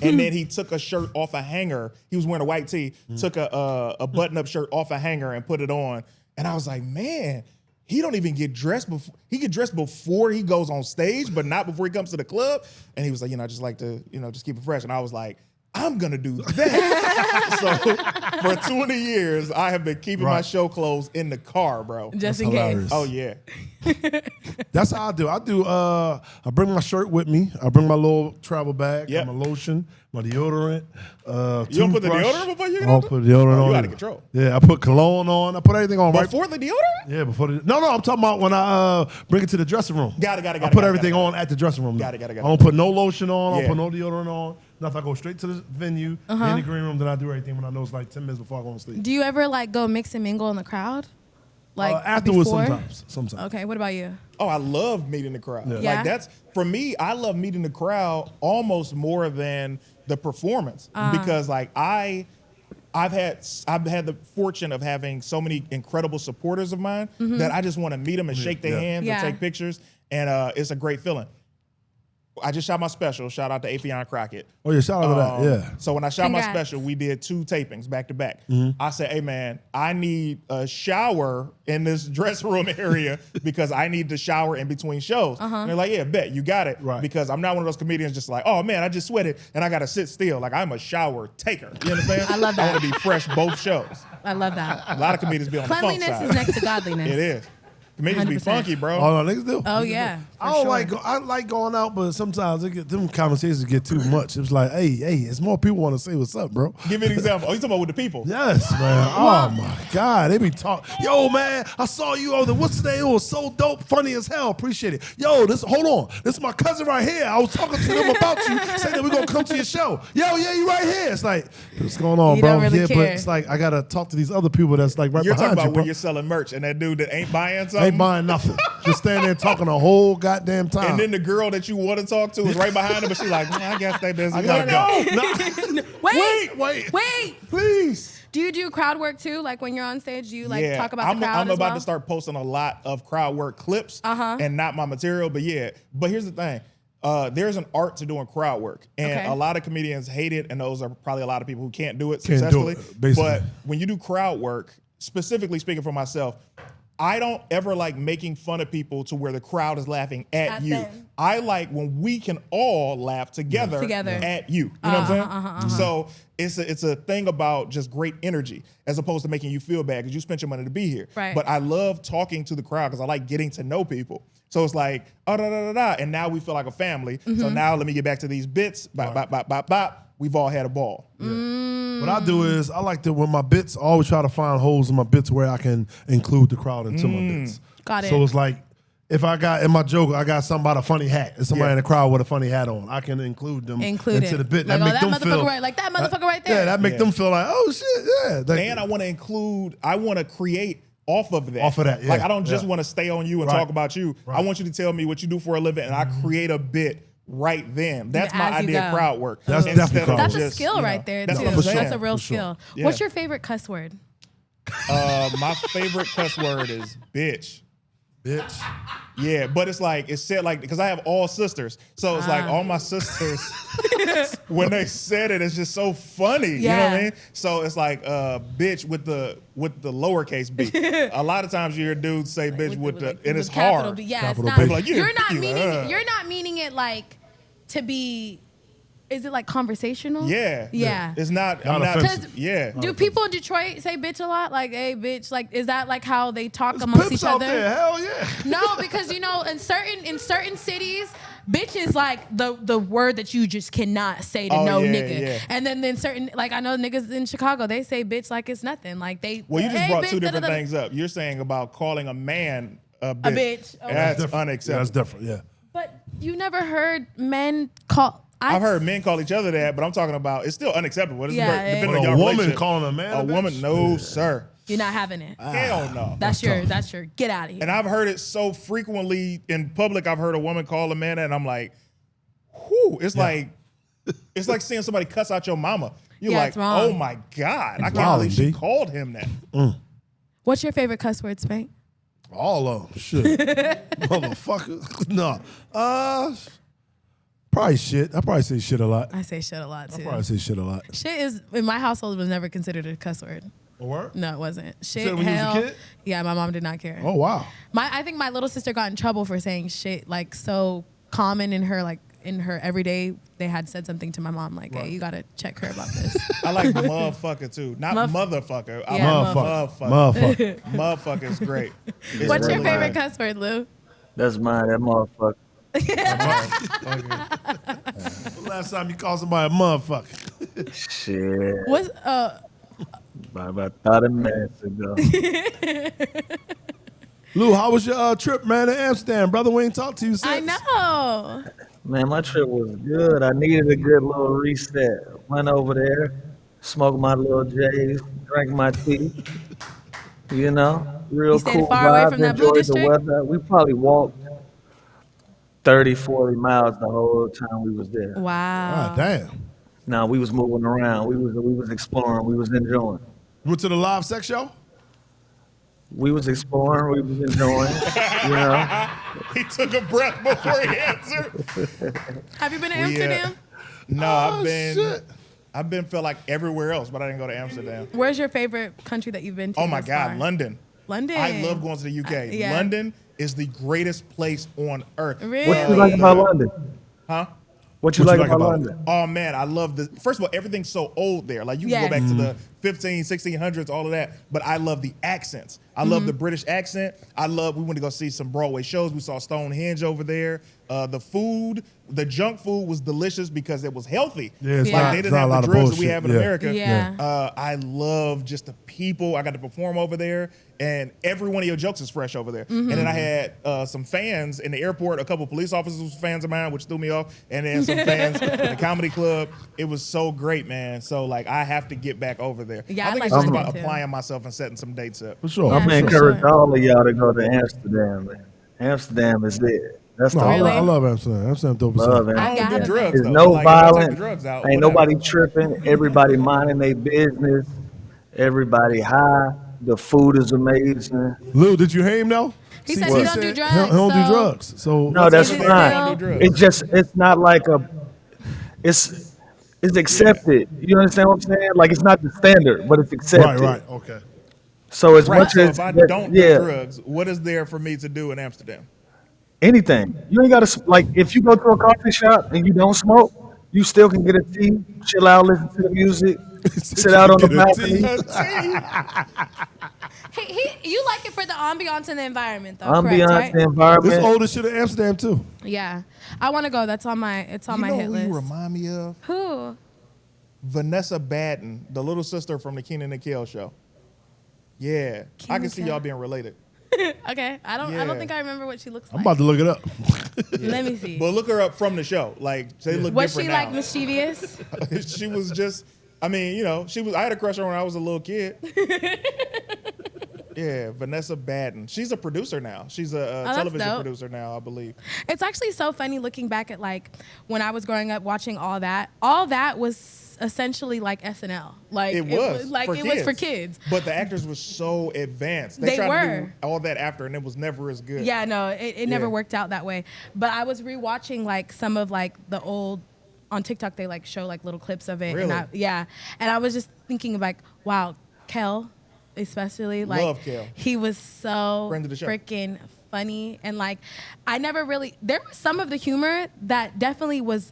and then he took a shirt off a hanger. He was wearing a white tee, took a button-up shirt off a hanger and put it on. And I was like, man, he don't even get dressed before. He get dressed before he goes on stage, but not before he comes to the club. And he was like, I just like to, just keep it fresh. And I was like, I'm gonna do that. So for 20 years, I have been keeping my show clothes in the car, bro.
Just in case.
Oh yeah.
That's how I do. I bring my shirt with me. I bring my little travel bag, my lotion, my deodorant.
You don't put the deodorant before you get
I don't put deodorant on.
You out of control.
Yeah, I put cologne on. I put everything on
before the deodorant?
Yeah, before the. No, I'm talking about when I bring it to the dressing room.
Got it.
I put everything on at the dressing room.
Got it.
I don't put no lotion on. I don't put no deodorant on. Nothing. I go straight to the venue, in the green room. Then I do everything when I know it's like 10 minutes before I go on stage.
Do you ever like go mix and mingle in the crowd? Like
afterwards,
before?
sometimes.
Okay, what about you?
Oh, I love meeting the crowd.
Yeah.
Like that's for me. I love meeting the crowd almost more than the performance because like I've had the fortune of having so many incredible supporters of mine that I just want to meet them and shake their hands and take pictures, and it's a great feeling. I just shot my special. Shout out to Afion Crockett.
Oh yeah, shout out to that. Yeah.
So when I shot my special, we did 2 tapings back to back. I said, "Hey man, I need a shower in this dressing room area because I need to shower in between shows." And they're like, "Yeah, bet you got it."
Right.
Because I'm not one of those comedians just like, "Oh man, I just sweated and I got to sit still." Like I'm a shower taker. You understand?
I love that.
I want to be fresh both shows.
I love that.
A lot of comedians be on the funk
Cleanliness
side.
is next to godliness.
It is. Comedians be
100%.
funky, bro.
Oh no, niggas do.
Oh yeah.
I don't I like going out, but sometimes them conversations get too much. It's like, hey, it's more people want to say what's up, bro.
Give me an example. Oh, you talking about with the people?
Yes, man. Oh my God, they be talking. Yo, man, I saw you over there. What's the name? It was so dope, funny as hell. Appreciate it. Yo, hold on. This is my cousin right here. I was talking to them about you, saying that we're gonna come to your show. Yo, yeah, you right here. It's like, what's going on,
You
bro?
don't really care.
But it's like I gotta talk to these other people that's like right
You're
behind
talking about
you, bro.
when you're selling merch and that dude that ain't buying something.
Ain't buying nothing. Just standing there talking the whole goddamn time.
And then the girl that you want to talk to is right behind him, but she's like, I guess they busy.
I gotta go. No.
Wait.
Please.
Do you do crowd work too? Like when you're on stage, do you like talk about the crowd
I'm
as
about
well?
to start posting a lot of crowd work clips and not my material, but But here's the thing. There's an art to doing crowd work, and a lot of comedians hate it, and those are probably a lot of people who can't do it successfully. But when you do crowd work, specifically speaking for myself, I don't ever like making fun of people to where the crowd is laughing at you. Them. I like when we can all laugh together. At you. You know what I'm saying? So it's a thing about just great energy as opposed to making you feel bad because you spent your money to be here.
Right.
But I love talking to the crowd because I like getting to know people. So it's like, and now we feel like a family. So now let me get back to these bits. Bop. We've all had a ball.
Yeah. What I do is I like to, when my bits, I always try to find holes in my bits where I can include the crowd into my bits.
Got it.
So it's like, if I got in my joke, I got somebody a funny hat. There's somebody in the crowd with a funny hat on. I can include them into the bit.
Like,
that make them
motherfucker
feel
right, like that motherfucker right there.
Yeah, that make them feel like, oh shit, yeah.
And I want to create off of that.
Off of that, yeah.
Like I don't just want to stay on you and talk about you. I want you to tell me what you do for a living, and I create a bit right then. That's my idea of crowd work.
That's definitely
That's a skill right there too. That's a real skill.
Yeah.
What's your favorite cuss word?
My favorite cuss word is bitch.
Bitch.
Yeah, but it's like, it's said like, because I have all sisters. So it's like all my sisters, when they said it, it's just so funny. You know what I mean? So it's like bitch with the lowercase b. A lot of times you hear dudes say bitch with the and it's hard.
B. Yeah,
capital
it's not.
B.
Like,
You're not meaning it like to be. Is it like conversational?
Yeah. It's not.
Not
I'm not.
offensive.
Yeah.
Do people in Detroit say bitch a lot? Like, hey, bitch. Like, is that like how they talk amongst
Pimps
each
out
other?
there, hell yeah.
No, because in certain cities, bitch is like the word that you just cannot say to nigga.
Yeah.
And then certain, like I know niggas in Chicago, they say bitch like it's nothing. Like they.
Well, you just brought two different
things
things up. You're saying about calling a man a bitch.
A bitch. Okay.
That's
Yeah,
unacceptable.
that's different, yeah.
But you never heard men call.
I've heard men call each other that, but I'm talking about it's still unacceptable. It's depending
But
on
a
your
woman
relationship.
calling a man
a woman,
bitch?
no sir.
You're not having it.
Hell no.
That's your get out of here.
And I've heard it so frequently in public. I've heard a woman call a man, and I'm like, whew. It's like It's like seeing somebody cuss out your mama. You're
Yeah,
like,
it's wrong.
oh my God, I can't
wrong,
believe she
B.
called him that.
What's your favorite cuss word, Spank?
All of them. Shit. Motherfucker. No. Probably shit. I probably say shit a lot.
I say shit a lot,
I
too.
probably say shit a lot.
Shit is, in my household, was never considered a cuss word.
A word?
No, it wasn't. Shit,
said when you was a
hell.
kid?
Yeah, my mom did not care.
Oh, wow.
I think my little sister got in trouble for saying shit, like, so common in her everyday. They had said something to my mom, like, hey, you got to check her about this.
I like motherfucker too. Not motherfucker. I
Yeah,
like
Motherfucker.
Motherfucker is great. It's
What's your
really
favorite
great.
cuss word, Lou?
That's mine. That motherfucker.
Last time you called somebody a motherfucker.
Shit.
What's,
About 30 minutes ago.
Lou, how was your trip, man, to Amsterdam? Brother, we ain't talked to you since.
I know.
Man, my trip was good. I needed a good little reset. Went over there, smoked my little J's, drank my tea. You know, real
You stayed
cool
far away
vibe.
from that blue
Enjoyed the
district?
weather. We probably walked 30, 40 miles the whole time we was there.
Wow.
Ah, damn.
Now we was moving around. We was exploring. We was enjoying.
You went to the live sex show?
We was exploring. We was enjoying. You know.
He took a breath before he answered.
Have you been to
We,
Amsterdam?
No,
Oh, shit.
I've been feel like everywhere else, but I didn't go to Amsterdam.
Where's your favorite country that you've been to?
Oh my
thus
God,
far?
London.
London.
I love going to the UK.
Yeah.
London is the greatest place on earth.
Really?
What you like about London?
Huh?
What you like about London?
Oh man, I love the. First of all, everything's so old there. Like you can go back to the 1600s, all of that. But I love the accents. I love the British accent. We went to go see some Broadway shows. We saw Stonehenge over there. The food, the junk food was delicious because it was healthy.
Yeah, it's
like
not-
they
it's
didn't
not a
have
lot
the
of
drugs that we
bullshit.
have in
Yeah.
America.
Yeah.
I love just the people. I got to perform over there, and every one of your jokes is fresh over there. And then I had some fans in the airport. A couple police officers were fans of mine, which threw me off. And then some fans in the comedy club. It was so great, man. So like I have to get back over there.
Yeah,
I
I
think
like
it's just
London,
about
too.
applying myself and setting some dates up.
For sure.
Yeah.
I'm
for
encourage
sure.
all of y'all to go to Amsterdam, man. Amsterdam is it. That's the
No,
Really?
I love Amsterdam. Amsterdam dope as
love
hell.
it.
I
I
don't
gotta
do drugs
There's
though.
no
Like, if I take the
violence.
drugs out,
Ain't
whatever.
nobody tripping. Everybody minding their business. Everybody high. The food is amazing.
Lou, did you hear him though?
He
See,
said
he
he don't do drugs.
He don't do
so-
drugs. So
No, that's
Is it
fine.
still-
do drugs.
It's not like it's accepted. You understand what I'm saying? Like it's not the standard, but it's accepted.
right. Okay.
So as
Right.
much
So
as
if I don't do
yeah,
drugs, what is there for me to do in Amsterdam?
anything. You ain't gotta like if you go to a coffee shop and you don't smoke, you still can get a tea, chill out, listen to the music, sit out on the
Get a
balcony.
You like it for the ambiance and the environment, though. Correct,
Ambiance,
right?
the
This
environment.
older shit in Amsterdam too.
Yeah, I want to go. That's on my. It's on
You
my
know
hit
who
list.
you remind me of?
Who?
Vanessa Batten, the little sister from the Keenan and Kel show. Yeah, I can see
Kel.
y'all being related.
Okay, I don't
Yeah.
think I remember what she looks
I'm
like.
about to look it up.
Let me see.
But look her up from the show. Like they look
Was she
different
like
now.
mischievous?
She was just. I mean, you know, she was. I had a crush on her when I was a little kid. Yeah, Vanessa Batten. She's a producer now. She's a
that's
television
dope.
producer now, I believe.
It's actually so funny looking back at like when I was growing up watching all that. All that was essentially like SNL. Like
It was
like
for
it
kids.
was for kids.
But the actors were so advanced.
They
tried to
were.
do all that after, and it was never as good.
Yeah, no, it never
Yeah.
worked out that way. But I was rewatching like some of like the old on TikTok. They like show like little clips of it.
Really?
And I was just thinking like, wow, Kel, especially like
Love Kel.
he was so
Friend of the show.
freaking funny, and like I never really there was some of the humor that definitely was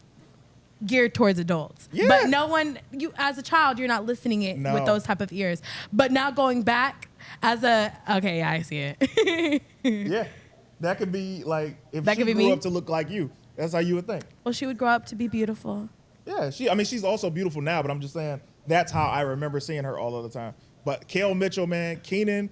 geared towards adults.
Yeah.
But no one, you as a child, you're not listening it
No.
with those type of ears. But now going back as a okay, yeah, I see it.
Yeah, that could be like if
That
she
could be
grew
me?
up to look like you. That's how you would think.
Well, she would grow up to be beautiful.
Yeah, she's also beautiful now, but I'm just saying that's how I remember seeing her all of the time. But Kel Mitchell, man, Keenan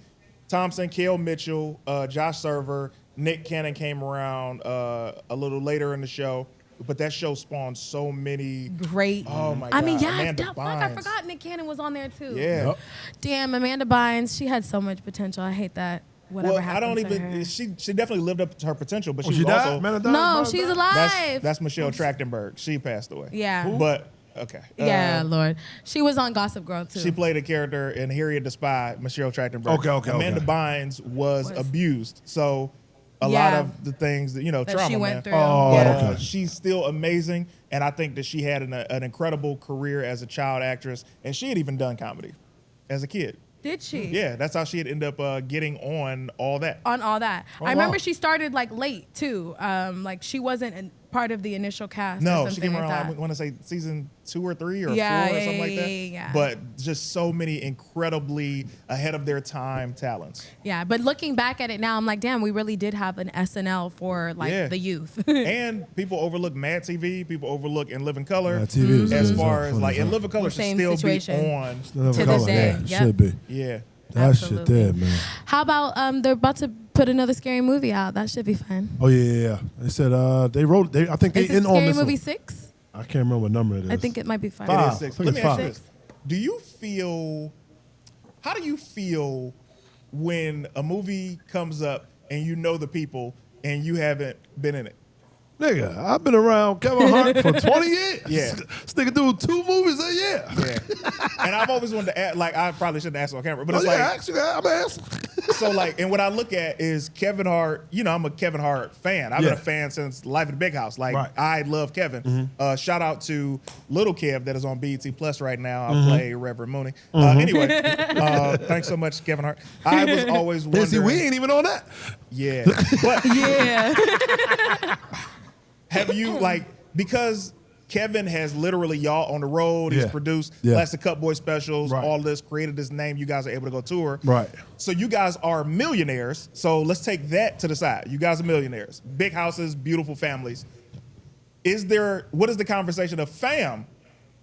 Thompson, Kel Mitchell, Josh Server, Nick Cannon came around a little later in the show, but that show spawned so many.
Great.
Oh my
I mean,
God,
yeah,
Amanda
fuck, I
Bynes.
forgot Nick Cannon was on there too.
Yeah.
Yep.
Damn, Amanda Bynes, she had so much potential. I hate that. whatever
Well, I
happened
don't
to
even.
her.
She definitely lived up to her potential, but
Oh,
she was
died?
also.
Man, died?
No,
Man,
she's
died?
alive.
That's Michelle Trachtenberg. She passed away.
Yeah. Who?
But okay.
Yeah, Lord. She was on Gossip Girl too.
She played a character in Harriet the Spy, Michelle Trachtenberg.
Okay.
Amanda Bynes was abused, so a lot of the things that
that
trauma
she went through.
Oh,
yeah.
okay.
She's still amazing, and I think that she had an incredible career as a child actress, and she had even done comedy as a kid.
Did she?
Yeah, that's how she had ended up getting on all that.
On all that.
Oh,
I remember
wow.
she started like late too. Like she wasn't part of the initial cast.
No,
or
she
something
came
like
around,
that.
I want to say season 2 or 3 or 4 or
Yeah,
something like that.
yeah.
But just so many incredibly ahead of their time talents.
Yeah, but looking back at it now, I'm like, damn, we really did have an SNL for like the youth.
And people overlook Mad TV. People overlook In Living Color.
Mad TV is
as
good.
far as
Funny
like
as
In
hell.
Living Color
The
should
same
still
situation.
be on.
To this day,
Yeah,
yep.
should be.
Yeah.
That
Absolutely.
shit there, man.
How about they're about to put another scary movie out? That should be fun.
Oh yeah. They said they wrote. I think they
Is it
in on
Scary
this
Movie
one.
6?
I can't remember what number it is.
I think it might be 5.
It
Five.
is 6.
I think
Let me
it's
ask you
five.
this. Do you feel, how do you feel when a movie comes up and you know the people and you haven't been in it?
Nigga, I've been around Kevin Hart for 20 years.
Yeah.
This nigga do 2 movies a year.
Yeah. And I've always wanted to ask, like, I probably shouldn't ask on camera, but
Oh,
it's
yeah,
like,
actually, I'm asking.
so like, and what I look at is Kevin Hart, I'm a Kevin Hart fan. I've been
Yeah.
a fan since Life in the Big House. Like,
Right.
I love Kevin. Shout out to Little Kev that is on BET Plus right now. I play Reverend Mooney. Anyway, thanks so much, Kevin Hart. I was always wondering.
See, we ain't even on that.
Yeah. But
Yeah.
have you, like, because Kevin has literally y'all on the road. He's
Yeah.
produced
Yeah.
Plastic Cup Boy specials,
Right.
all this, created this name. You guys are able to go tour.
Right.
So you guys are millionaires. So let's take that to the side. You guys are millionaires. Big houses, beautiful families. What is the conversation of, fam,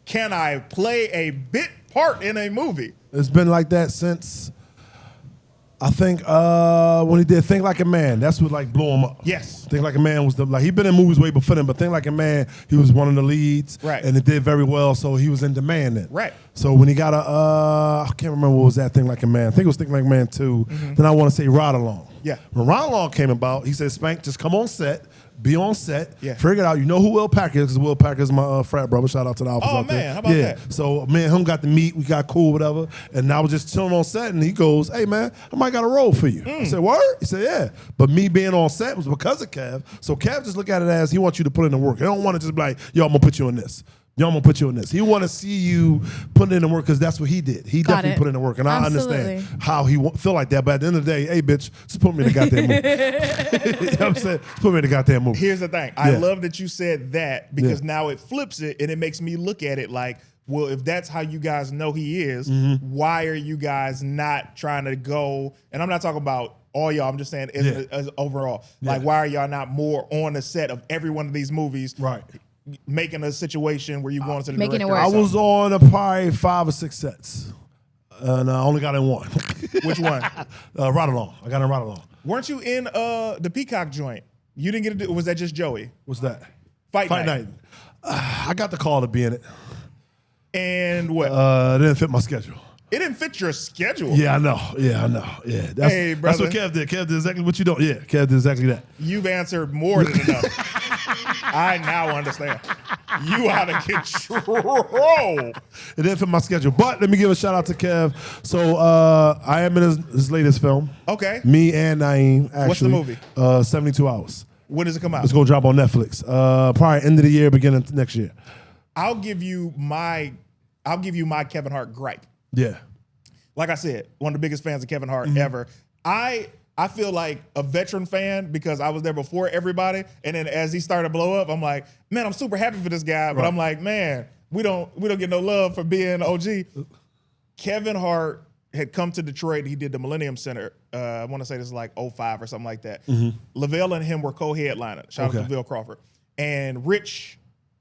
can I play a bit part in a movie?
It's been like that since, I think, when he did Think Like a Man. That's what like blew him up.
Yes.
Think Like a Man was he'd been in movies way before then, but Think Like a Man, he was one of the leads.
Right.
And it did very well, so he was in demand then.
Right.
So when he got I can't remember what was that Think Like a Man. I think it was Think Like a Man 2. Then I want to say Ride Along.
Yeah.
When Ride Along came about, he said, Spank, just come on set, be on set,
Yeah.
figure it out. You know who Will Packer is, because Will Packer is my frat brother. Shout out to the office
Oh,
out there.
man, how about
yeah.
that?
So me and him got to meet, we got cool, whatever. And I was just chilling on set, and he goes, hey, man, I might got a role for you. I said, word? He said, yeah. But me being on set was because of Kev. So Kev just look at it as he wants you to put in the work. He don't want to just be like, yo, I'm going to put you in this. Yo, I'm going to put you in this. He want to see you put in the work because that's what he did. He
Got
definitely
it.
put in the work. And
Absolutely.
I understand how he feel like that. But at the end of the day, hey, bitch, just put me in the goddamn movie. You know what I'm saying? Just put me in the goddamn movie.
Here's the thing. I
Yeah.
love that you said that, because
Yeah.
now it flips it and it makes me look at it like, well, if that's how you guys know he is, why are you guys not trying to go? And I'm not talking about all y'all. I'm just saying as overall. Like, why are y'all not more on the set of every one of these movies?
Right.
Making a situation where you go into the
Making it
director
work.
or
I
something.
was on probably 5 or 6 sets. And I only got in one.
Which one?
Ride Along. I got in Ride Along.
Weren't you in the Peacock joint? You didn't get to do, was that just Joey?
What's that?
Fight
Fight
Night.
Night. I got the call to be in it.
And what?
It didn't fit my schedule.
It didn't fit your schedule.
Yeah, I know. Yeah. That's,
Hey,
that's what
brother.
Kev did. Kev did exactly what you don't. Yeah, Kev did exactly that.
You've answered more than enough. I now understand. You out of control.
It didn't fit my schedule. But let me give a shout out to Kev. So I am in his latest film.
Okay.
Me and Naeem, actually.
What's the movie?
72 Hours.
When does it come out?
It's going to drop on Netflix. Probably end of the year, beginning of next year.
I'll give you my Kevin Hart gripe.
Yeah.
Like I said, one of the biggest fans of Kevin Hart ever. I feel like a veteran fan because I was there before everybody, and then as he started to blow up, I'm like, man, I'm super happy for this guy, but
Right.
I'm like, man, we don't get no love for being OG. Kevin Hart had come to Detroit. He did the Millennium Center. I want to say this is like 05 or something like that. Lavelle and him were co-headliners. Shout out to Lavelle Crawford. And Rich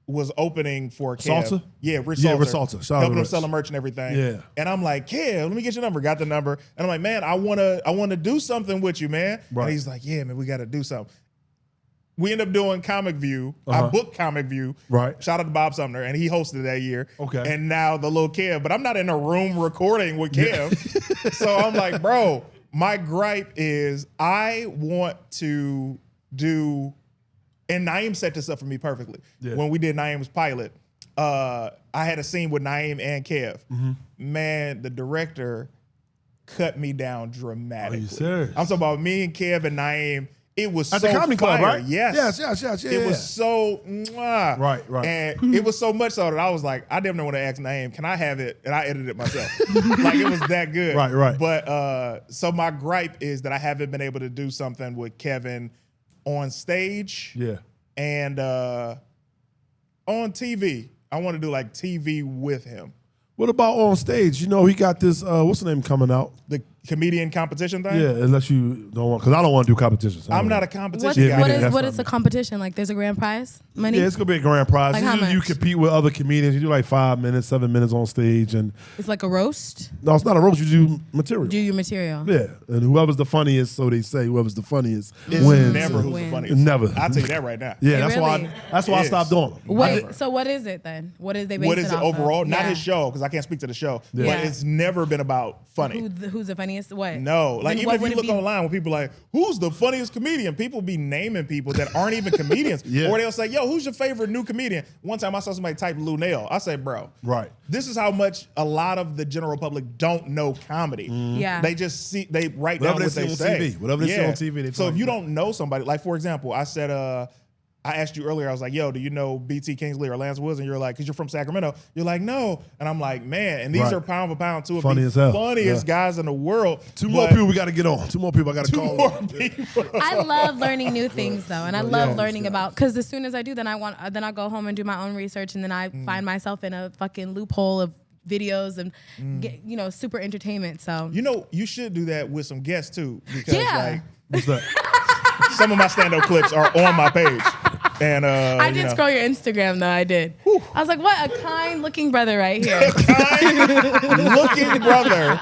was opening for Kev.
Salsa?
Yeah, Rich
Yeah,
Salter.
Rich Salter. Shout out to
Helping him
Rich.
sell the merch and everything.
Yeah.
And I'm like, Kev, let me get your number. Got the number. And I'm like, man, I wanna do something with you, man.
Right.
And he's like, yeah, man, we gotta do something. We end up doing Comic View. I booked Comic View.
Right.
Shout out to Bob Sumner, and he hosted that year.
Okay.
And now the little Kev, but I'm not in a room recording with Kev. So I'm like, bro, my gripe is I want to do, and Naeem set this up for me perfectly. Yeah. When we did Naeem's pilot, I had a scene with Naeem and Kev. Mm-hmm. Man, the director cut me down dramatically.
Are you serious?
I'm talking about me and Kev and Naeem. It was
at
so
the comedy
fire.
club, right?
Yes. It was so
Right.
And it was so much so that I was like, I didn't know what to ask Naeem. Can I have it? And I edited it myself. Like it was that good.
Right.
But so my gripe is that I haven't been able to do something with Kevin on stage.
Yeah.
And on TV. I want to do like TV with him.
What about on stage? You know, he got this, what's the name coming out?
The comedian competition thing?
Yeah, unless you don't want, because I don't want to do competitions.
I'm not a competition guy.
What is the competition? Like there's a grand prize? Money?
Yeah, it's going to be a grand prize.
Like how much?
You compete with other comedians. You do like 5 minutes, 7 minutes on stage. And
it's like a roast?
No, it's not a roast. You do material.
Do your material.
Yeah, and whoever's the funniest, so they say, whoever's the funniest
it's
wins.
Never who's the funniest.
Never.
I'll tell you that right now.
Yeah, that's why I stopped doing them.
Wait, so what is it then? What is they based
What is it overall?
Of?
Not his show, because I can't speak to the show.
Yeah.
But it's never been about funny.
Who's the funniest? What?
No, like even if you look online when people are like, who's the funniest comedian? People be naming people that aren't even comedians.
Yeah.
Or they'll say, yo, who's your favorite new comedian? One time I saw somebody type Lou Nail. I said, bro,
right.
This is how much a lot of the general public don't know comedy.
Yeah.
They just see, they write down what they say.
Whatever they see on TV, they
So if you don't know somebody, like for example, I said, I asked you earlier, I was like, yo, do you know B.T. Kingsley or Lance Woods? And you're like, because you're from Sacramento. You're like, no. And I'm like, man, and these are pound for pound two of the funniest guys in the world.
Two more people we got to get on. Two more people I got to call.
I love learning new things though. And I love learning about, because as soon as I do, then I go home and do my own research, and then I find myself in a fucking loophole of videos and get, super entertainment. So
you should do that with some guests too. Because like,
what's that?
Some of my stand-up clips are on my page. And
I did scroll your Instagram though. I did. Whew. I was like, what a kind-looking brother right here.
Kind-looking brother.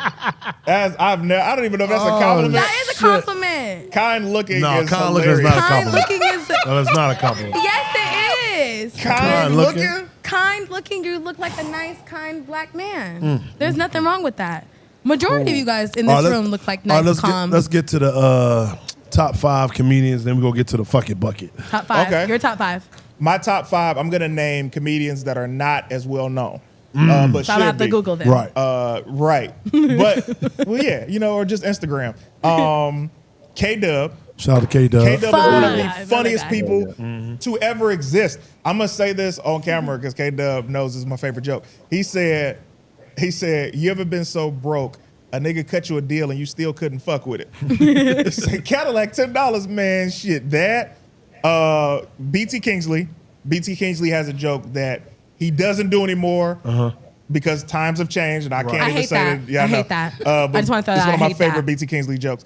I don't even know if that's a compliment.
That is a compliment.
Kind-looking
no,
is
kind-looking is not a compliment.
Kind-looking is.
No, that's not a compliment.
Yes, it is.
Kind-looking.
Kind-looking. You look like a nice, kind black man. There's nothing wrong with that. Majority of you guys in this room look like nice, calm.
Let's get to the top 5 comedians, then we're going to get to the fuck it bucket.
Top 5.
Okay.
Your top 5.
My top 5, I'm going to name comedians that are not as well known. But
so I'll have to Google them.
Right.
Right. But, well, yeah, or just Instagram. K-Dub.
Shout out to K-Dub.
K-Dub is one of the funniest people to ever exist. I'm going to say this on camera because K-Dub knows this is my favorite joke. He said, you ever been so broke, a nigga cut you a deal and you still couldn't fuck with it? He said, Cadillac, $10, man, shit. That, B.T. Kingsley has a joke that he doesn't do anymore because times have changed, and I can't even say that. Yeah,
I hate that. I just want to throw that.
It's one of my favorite B.T. Kingsley jokes.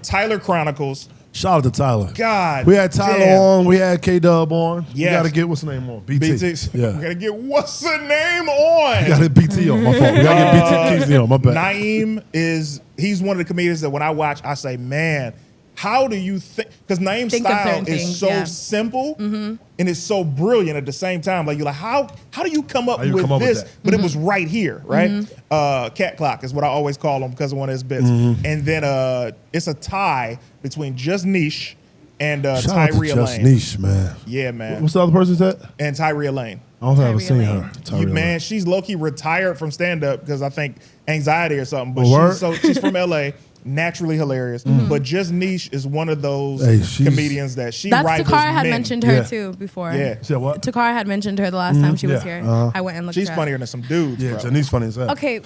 Tyler Chronicles.
Shout out to Tyler.
God,
we had Tyler on. We had K-Dub on.
Yes.
We got to get what's the name on? BT.
Yeah. We got to get what's the name on.
We got to get BT on. My fault. We got to get BT Kingsley on. My bad.
Naeem he's one of the comedians that when I watch, I say, man, how do you think? Because Naeem's style is so simple and it's so brilliant at the same time. Like you're like, how do you come up with this? But it was right here, right? Cat Clock is what I always call him because of one of his bits. And then it's a tie between Just Niche and Tyree Elaine.
Just Niche, man.
Yeah, man.
What's the other person's that?
And Tyree Elaine.
I don't think I've ever seen her.
Man, she's low-key retired from stand-up because I think anxiety or something. But she's from LA. Naturally hilarious, but Just Niche is one of those comedians that she writes.
Takara had mentioned her too before.
Yeah. She what?
Takara had mentioned her the last time she was here. I went and looked.
She's funnier than some dudes.
Yeah, Janice's funny as hell.
Okay,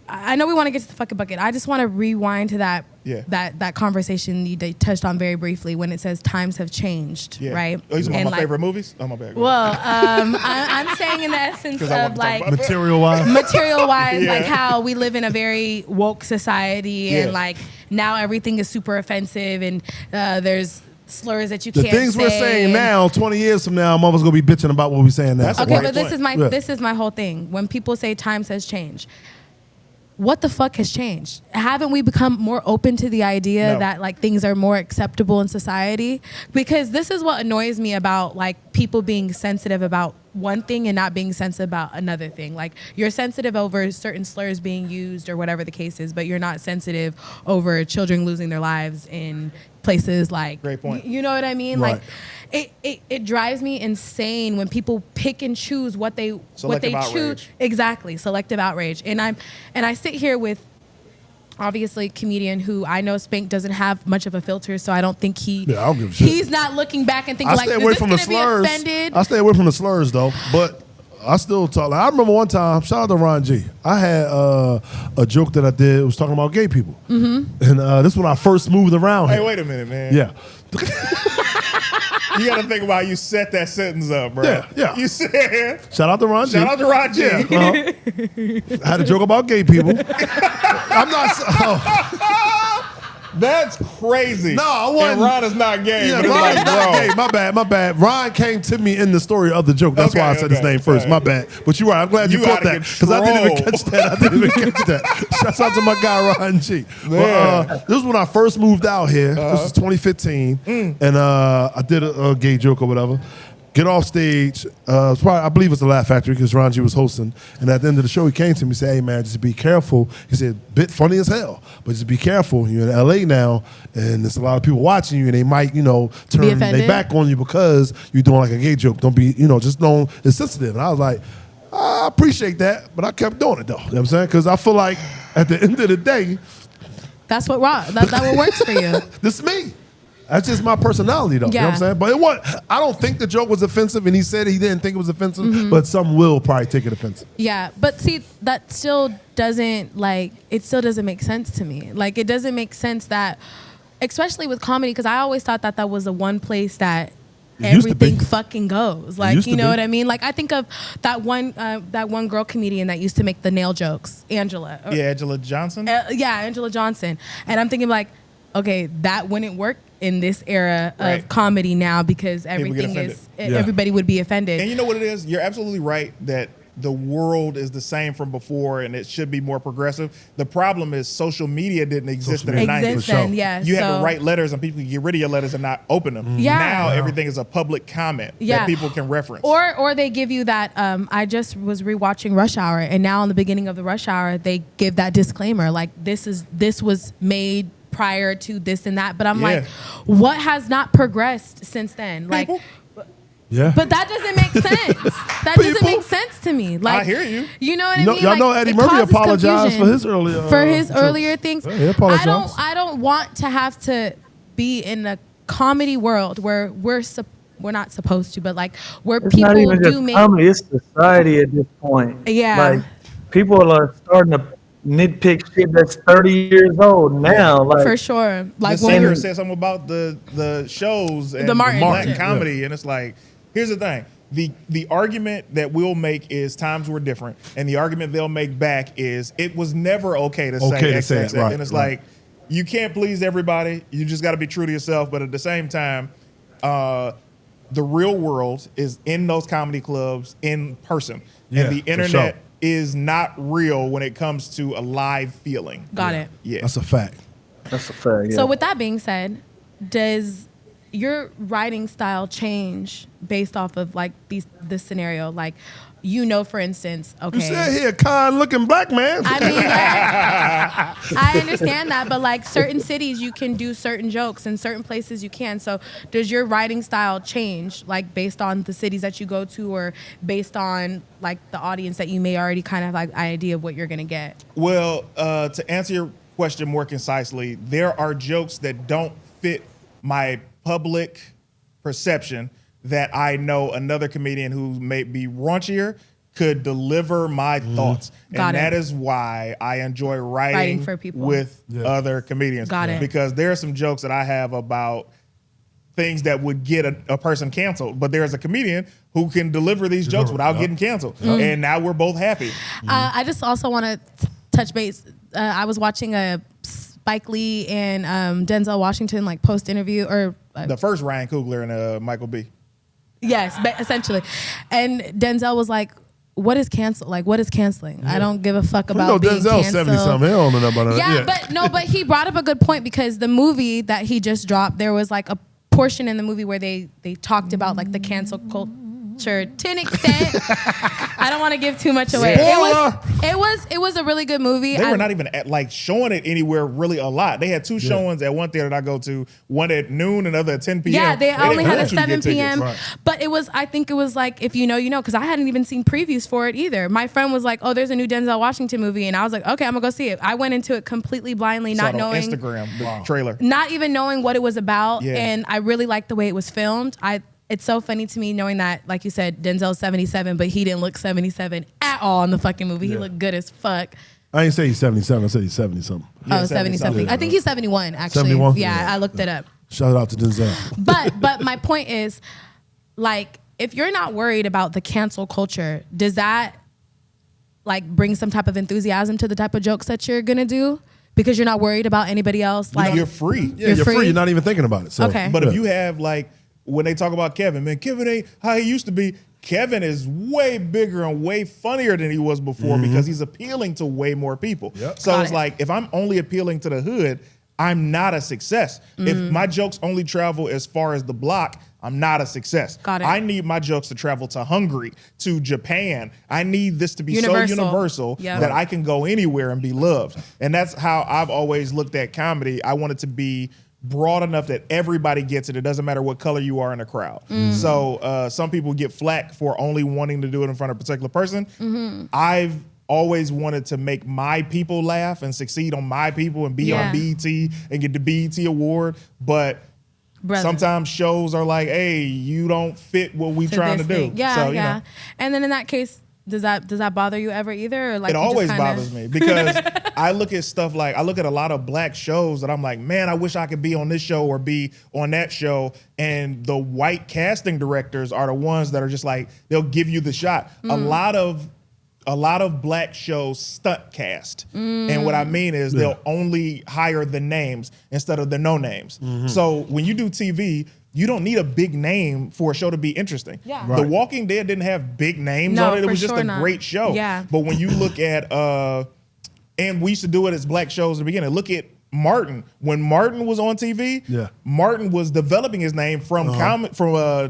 I know we want to get to the fucking bucket. I just want to rewind to that that conversation you touched on very briefly when it says times have changed, right?
Oh, you talking about my favorite movies? Oh, my bad.
Well, I'm saying in the essence of like
material-wise,
like how we live in a very woke society and like now everything is super offensive and there's slurs that you can't say.
The things we're saying now, 20 years from now, mother's gonna be bitching about what we're saying now.
Okay, but this is my whole thing. When people say times has changed, what the fuck has changed? Haven't we become more open to the idea that like things are more acceptable in society? Because this is what annoys me about like people being sensitive about one thing and not being sensitive about another thing. Like you're sensitive over certain slurs being used or whatever the case is, but you're not sensitive over children losing their lives in places like,
great point.
You know what I mean?
Right.
Like it drives me insane when people pick and choose what they
Selective
choose.
outrage.
Exactly, selective outrage. And I sit here with obviously comedian who I know Spank doesn't have much of a filter, so I don't think
I don't give a shit.
he's not looking back and thinking
I
like,
stay
is
away
this
from the
gonna be
slurs.
offended?
I stay away from the slurs though, but I still talk. Like, I remember one time, shout out to Ron G. I had a joke that I did. It was talking about gay people, and this is when I first moved around.
Hey,
here.
wait a minute, man.
Yeah.
You got to think about how you set that sentence up, bro.
Yeah.
You said,
Shout out to Ron G.
shout out to Ron G.
Yeah, I had a joke about gay people. I'm not.
That's crazy.
No, I wasn't.
And Ron is not gay.
Yeah,
but it's
Ron
like,
is not
bro.
gay. My bad. Ron came to me in the story of the joke. That's why I said his name first. My bad. But you're right. I'm glad you
You
caught
out of
that because I didn't even catch that. Shouts out to my guy Ron G. But, this is when I first moved out here. This was 2015, and I did a gay joke or whatever. Get off stage. I believe it was the Laugh Factory because Ron G was hosting. And at the end of the show, he came to me and said, "Hey man, just be careful." He said, "Bit funny as hell, but just be careful. You're in LA now, and there's a lot of people watching you, and they might, turn their back on you because you're doing like a gay joke. Don't be, just don't. It's sensitive." And I was like, "I appreciate that," but I kept doing it though. You know what I'm saying? Because I feel like at the end of the day,
That's what that what works for you.
this is me. That's just my personality, though. You know what I'm saying? But I don't think the joke was offensive, and he said he didn't think it was offensive, but some will probably take it offensive.
Yeah, but see, that still doesn't make sense to me. Like, it doesn't make sense that, especially with comedy, because I always thought that was the one place that everything fucking goes. Like, you know what I mean? Like, I think of that one girl comedian that used to make the nail jokes, Angela.
Yeah, Angela Johnson?
Angela Johnson. And I'm thinking like, okay, that wouldn't work in this era of comedy now because everybody would be offended.
And you know what it is? You're absolutely right that the world is the same from before and it should be more progressive. The problem is social media didn't exist in the 90s.
Yeah,
you had to write letters and people could get rid of your letters and not open them.
Yeah.
Now everything is a public comment that people can reference.
Or they give you that, I just was rewatching Rush Hour, and now in the beginning of the Rush Hour, they give that disclaimer, like this was made prior to this and that. But I'm like, what has not progressed since then? Like,
yeah.
But that doesn't make sense. That doesn't make sense to me. Like,
I hear you.
You know what I mean?
Y'all know Eddie Murphy apologized for his
earlier things.
Yeah, he apologized.
I don't want to have to be in a comedy world where we're not supposed to, but like where
it's
people
not even
do
just
make
comedy, it's society at this point.
Yeah.
Like people are starting to nitpick shit that's 30 years old now. Like
for sure. Like
the singer said something about the shows and
the
Martin comedy, and it's like, here's the thing. The argument that we'll make is times were different, and the argument they'll make back is it was never okay to say XXX.
Right,
and it's like, you can't please everybody. You just got to be true to yourself. But at the same time, the real world is in those comedy clubs in person, and the internet is not real when it comes to a live feeling.
Got it.
Yeah, that's a fact.
That's a fact. Yeah.
So with that being said, does your writing style change based off of like this scenario? Like, for instance, okay.
You said here, kind-looking black man.
I mean, yeah, I understand that, but like certain cities you can do certain jokes and certain places you can. So does your writing style change like based on the cities that you go to or based on like the audience that you may already kind of have like an idea of what you're gonna get?
Well, to answer your question more concisely, there are jokes that don't fit my public perception that I know another comedian who may be raunchier could deliver my thoughts. And that is why I enjoy writing
for people
with other comedians.
Got it.
Because there are some jokes that I have about things that would get a person canceled. But there's a comedian who can deliver these jokes without getting canceled. And now we're both happy.
I just also want to touch base. I was watching a Spike Lee and Denzel Washington like post interview or
the first Ryan Coogler and Michael B.
Yes, essentially. And Denzel was like, what is cancel? Like, what is canceling? I don't give a fuck about being
Denzel's
canceled.
70-something. He don't know about that.
Yeah, but he brought up a good point because the movie that he just dropped, there was like a portion in the movie where they talked about like the cancel culture to an extent. I don't want to give too much away. It was a really good movie.
They were not even showing it anywhere really a lot. They had 2 showings at one theater that I go to, one at noon, another at 10 p.m.
Yeah, they only had a 7 p.m. Right. But I think it was like, if you know, you know, because I hadn't even seen previews for it either. My friend was like, oh, there's a new Denzel Washington movie. And I was like, okay, I'm gonna go see it. I went into it completely blindly, not knowing.
Instagram, the trailer.
Not even knowing what it was about. Yeah. And I really liked the way it was filmed. It's so funny to me knowing that, like you said, Denzel's 77, but he didn't look 77 at all in the fucking movie. Yeah. He looked good as fuck.
I didn't say he's 77. I said he's 70-something.
Yeah, 70-something. I think he's 71, actually. 71? Yeah, I looked it up.
Shout out to Denzel.
But my point is, like, if you're not worried about the cancel culture, does that, like, bring some type of enthusiasm to the type of jokes that you're going to do? Because you're not worried about anybody else? Like,
you're free.
Yeah, you're free. You're not even thinking about it. So.
Okay.
But if you have, like, when they talk about Kevin, man, Kevin ain't how he used to be. Kevin is way bigger and way funnier than he was before because he's appealing to way more people. Yep. So it's like, if I'm only appealing to the hood, I'm not a success. If my jokes only travel as far as the block, I'm not a success.
Got it.
I need my jokes to travel to Hungary, to Japan. I need this to be so universal that I can go anywhere and be loved. And that's how I've always looked at comedy. I want it to be broad enough that everybody gets it. It doesn't matter what color you are in a crowd. So some people get flack for only wanting to do it in front of a particular person. I've always wanted to make my people laugh and succeed on my people and be on BET and get the BET award. But sometimes shows are like, hey, you don't fit what we trying to do.
Yeah,
so,
yeah. You know. And then in that case, does that bother you ever either? Or like
it always bothers me because I look at stuff like, I look at a lot of black shows that I'm like, man, I wish I could be on this show or be on that show. And the white casting directors are the ones that are just like, they'll give you the shot. A lot of black shows stunt cast. And what I mean is they'll only hire the names instead of the no names. So when you do TV, you don't need a big name for a show to be interesting. Yeah. Right. The Walking Dead didn't have big names on it. It was just a great show.
Yeah.
But when you look at, and we used to do it as black shows in the beginning, look at Martin. When Martin was on TV, Martin was developing his name from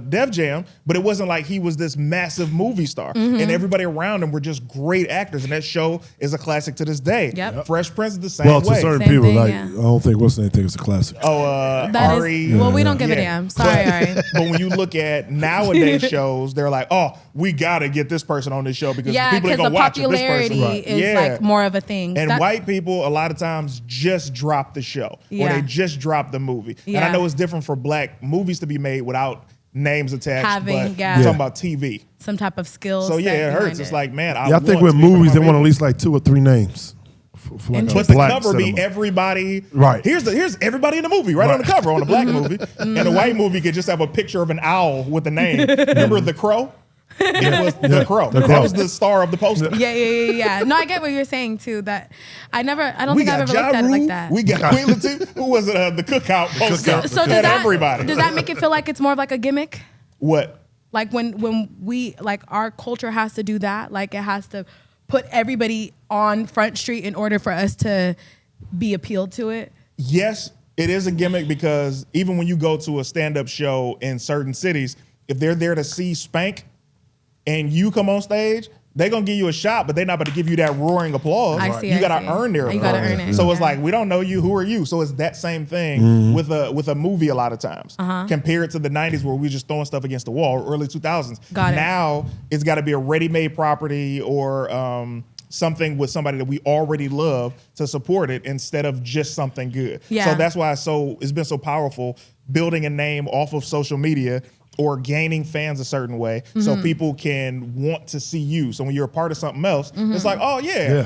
Def Jam, but it wasn't like he was this massive movie star. And everybody around him were just great actors, and that show is a classic to this day. Fresh Prince is the same way.
Well, to certain people, thing, like I don't think what's the name think it's a classic.
Ari.
Well, we don't give a damn. Sorry, Ari.
But when you look at nowadays shows, they're like, oh, we gotta get this person on this show because people ain't gonna watch it. This person,
is like more of a thing.
And white people a lot of times just drop the show or they just drop the movie. And I know it's different for black movies to be made without names attached, but we're talking about TV.
Some type of skill.
So it hurts. It's like, man,
I think with movies they want at least like 2 or 3 names.
Like but the cover be everybody.
Right.
Here's everybody in the movie right on the cover on a black movie. And a white movie could just have a picture of an owl with a name. Remember The Crow? It was The Crow. That was the star of the poster.
Yeah. No, I get what you're saying too. That I don't think I've ever looked at it like that.
We got Queen Latifah. Who was it? The Cookout poster.
So does everybody. Does that make it feel like it's more of like a gimmick?
What?
Like when we like our culture has to do that. Like it has to put everybody on Front Street in order for us to be appealed to it.
Yes, it is a gimmick because even when you go to a stand-up show in certain cities, if they're there to see Spank and you come on stage, they're going to give you a shot, but they're not about to give you that roaring applause. You got to earn their applause.
You got to earn it.
So it's like, we don't know you. Who are you? So it's that same thing with a movie a lot of times. Compared to the 90s where we were just throwing stuff against the wall, or early 2000s. Now it's got to be a ready-made property or something with somebody that we already love to support it instead of just something good. So that's why it's been so powerful building a name off of social media or gaining fans a certain way so people can want to see you. So when you're a part of something else, it's like, oh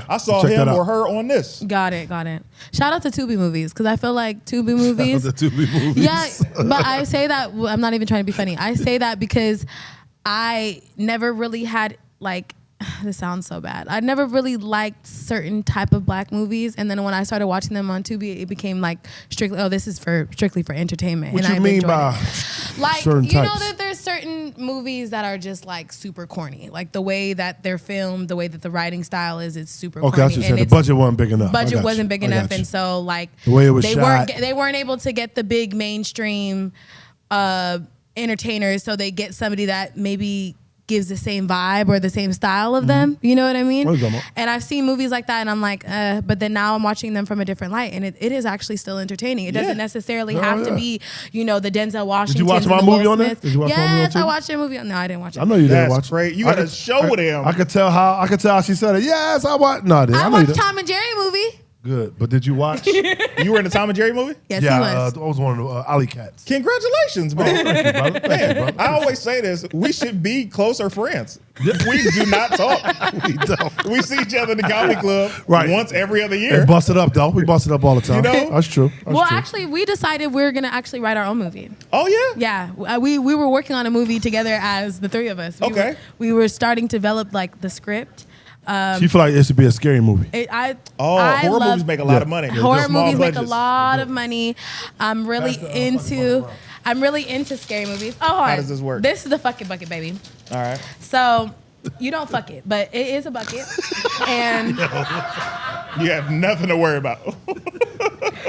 I saw him or her on this.
Got it. Shout out to Tubi movies because I feel like Tubi movies.
Shout out to Tubi movies.
Yeah, but I say that, I'm not even trying to be funny. I say that because I never really had like, this sounds so bad. I never really liked certain type of black movies, and then when I started watching them on Tubi, it became like strictly, this is strictly for entertainment.
What you mean by
like
certain
you
types?
know that there's certain movies that are just like super corny, like the way that they're filmed, the way that the writing style is, it's super corny.
I was just saying the budget wasn't big enough.
Budget wasn't big enough, and so like
the way it was shot,
they weren't able to get the big mainstream entertainers, so they get somebody that maybe gives the same vibe or the same style of them. You know what I mean?
What are you talking about?
And I've seen movies like that and I'm like, but then now I'm watching them from a different light and it is actually still entertaining. It doesn't necessarily have to be, you know, the Denzel Washington.
Did you watch my movie on there? Did you watch my movie on
Yes, I
TV?
watched your movie. No, I didn't watch it.
I know you didn't watch
That's great. You got to show them.
I could tell how she said it. Yes, I watched. No, I didn't.
I
know you
watched
did.
Tom and Jerry movie.
Good, but did you watch?
You were in the Tom and Jerry movie?
Yes,
yeah,
he was.
I was one of the Alley Cats.
Congratulations, man.
Thank you, brother. Thank you, brother.
I always say this. We should be closer friends. We do not talk.
We don't.
We see each other in the comedy club once every other
And
year.
bust it up, though. We bust it up all the time.
You know?
That's true. That's
Well,
true.
actually, we decided we're going to actually write our own movie.
Oh, yeah?
Yeah, we were working on a movie together as the three of us. We were starting to develop like the script.
She feel like it should be a scary movie.
Horror movies make a lot of money.
Horror
Small
movies make a
budgets.
lot of money. I'm really into scary movies. Oh,
How does this work?
This is the fucking bucket, baby.
All right.
So you don't fuck it, but it is a bucket, and
You have nothing to worry about.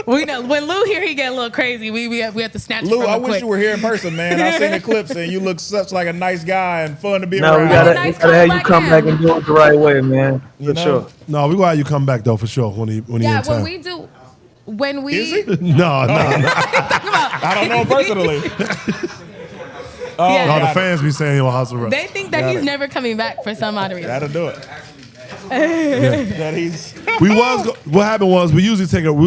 we know when Lou here, he get a little crazy. We have to snatch.
Lou,
it from
I
him
wish
quick.
you were here in person, man. I've seen the clips and you look such like a nice guy and fun to be
No,
around.
we gotta
Nice
have you
comeback
come
now.
back and do it the right way, man.
You
For
know?
sure.
No, we gonna have you come back though for sure when he
Yeah,
in town.
when we
Is he?
No.
I don't know him personally.
Yeah.
No, the fans be saying he'll house arrest.
They think that he's never coming back for some odd reason.
That'll do it. That he's
What happened was we was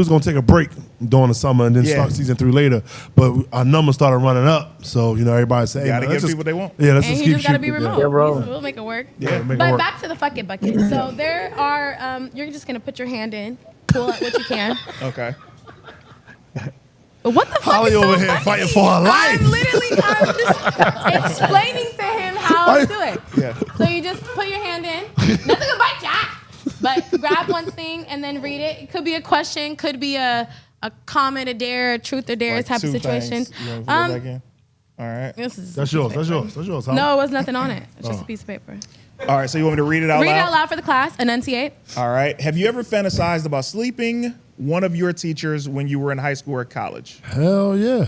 gonna take a break during the summer and then start season 3 later, but our numbers started running up. So everybody said, "Hey,
gotta
man,
give
let's
people what they want."
Yeah, let's
And
just
he
keep
just gotta be
shooting.
remote.
Yeah, bro.
We'll make it work.
Yeah, make it
But
work.
back to the fucking bucket. So there are, you're just gonna put your hand in, pull out what you can.
okay.
What the fuck
Holly
is so
over here
funny?
fighting for her life.
I'm just explaining to him how to do it.
Yeah.
So you just put your hand in. Nothing can bite ya. But grab one thing and then read it. It could be a question, could be a comment, a dare, a truth or dare
Like
type of
2
situation.
things. You wanna put it back in? All right.
That's yours. That's yours. Holly.
No, it was nothing on it. It's just a piece of paper.
All right. So you want me to read it out
Read it
loud?
out loud for the class. Enunciate.
All right. Have you ever fantasized about sleeping one of your teachers when you were in high school or college?
Hell yeah.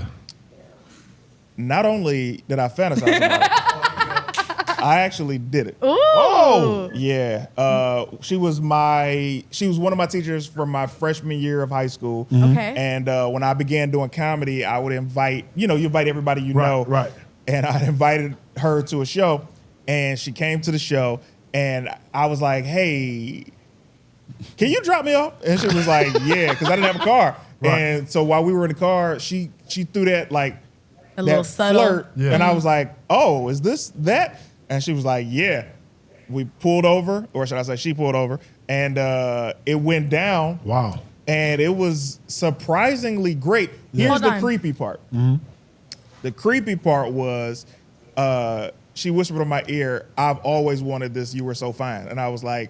Not only did I fantasize about it, I actually did it.
Ooh.
Yeah. She was one of my teachers from my freshman year of high school.
Okay.
And when I began doing comedy, I would invite, you invite everybody you know.
Right.
And I invited her to a show, and she came to the show, and I was like, hey, can you drop me off? And she was like, yeah, because I didn't have a car.
Right.
And so while we were in the car, she threw that
A
that
little subtle.
flirt.
Yeah.
And I was like, oh, is this that? And she was like, yeah. We pulled over, or should I say she pulled over, and it went down.
Wow.
And it was surprisingly great. Here's
Hold
the
on.
creepy part. The creepy part was she whispered in my ear, I've always wanted this. You were so fine. And I was like,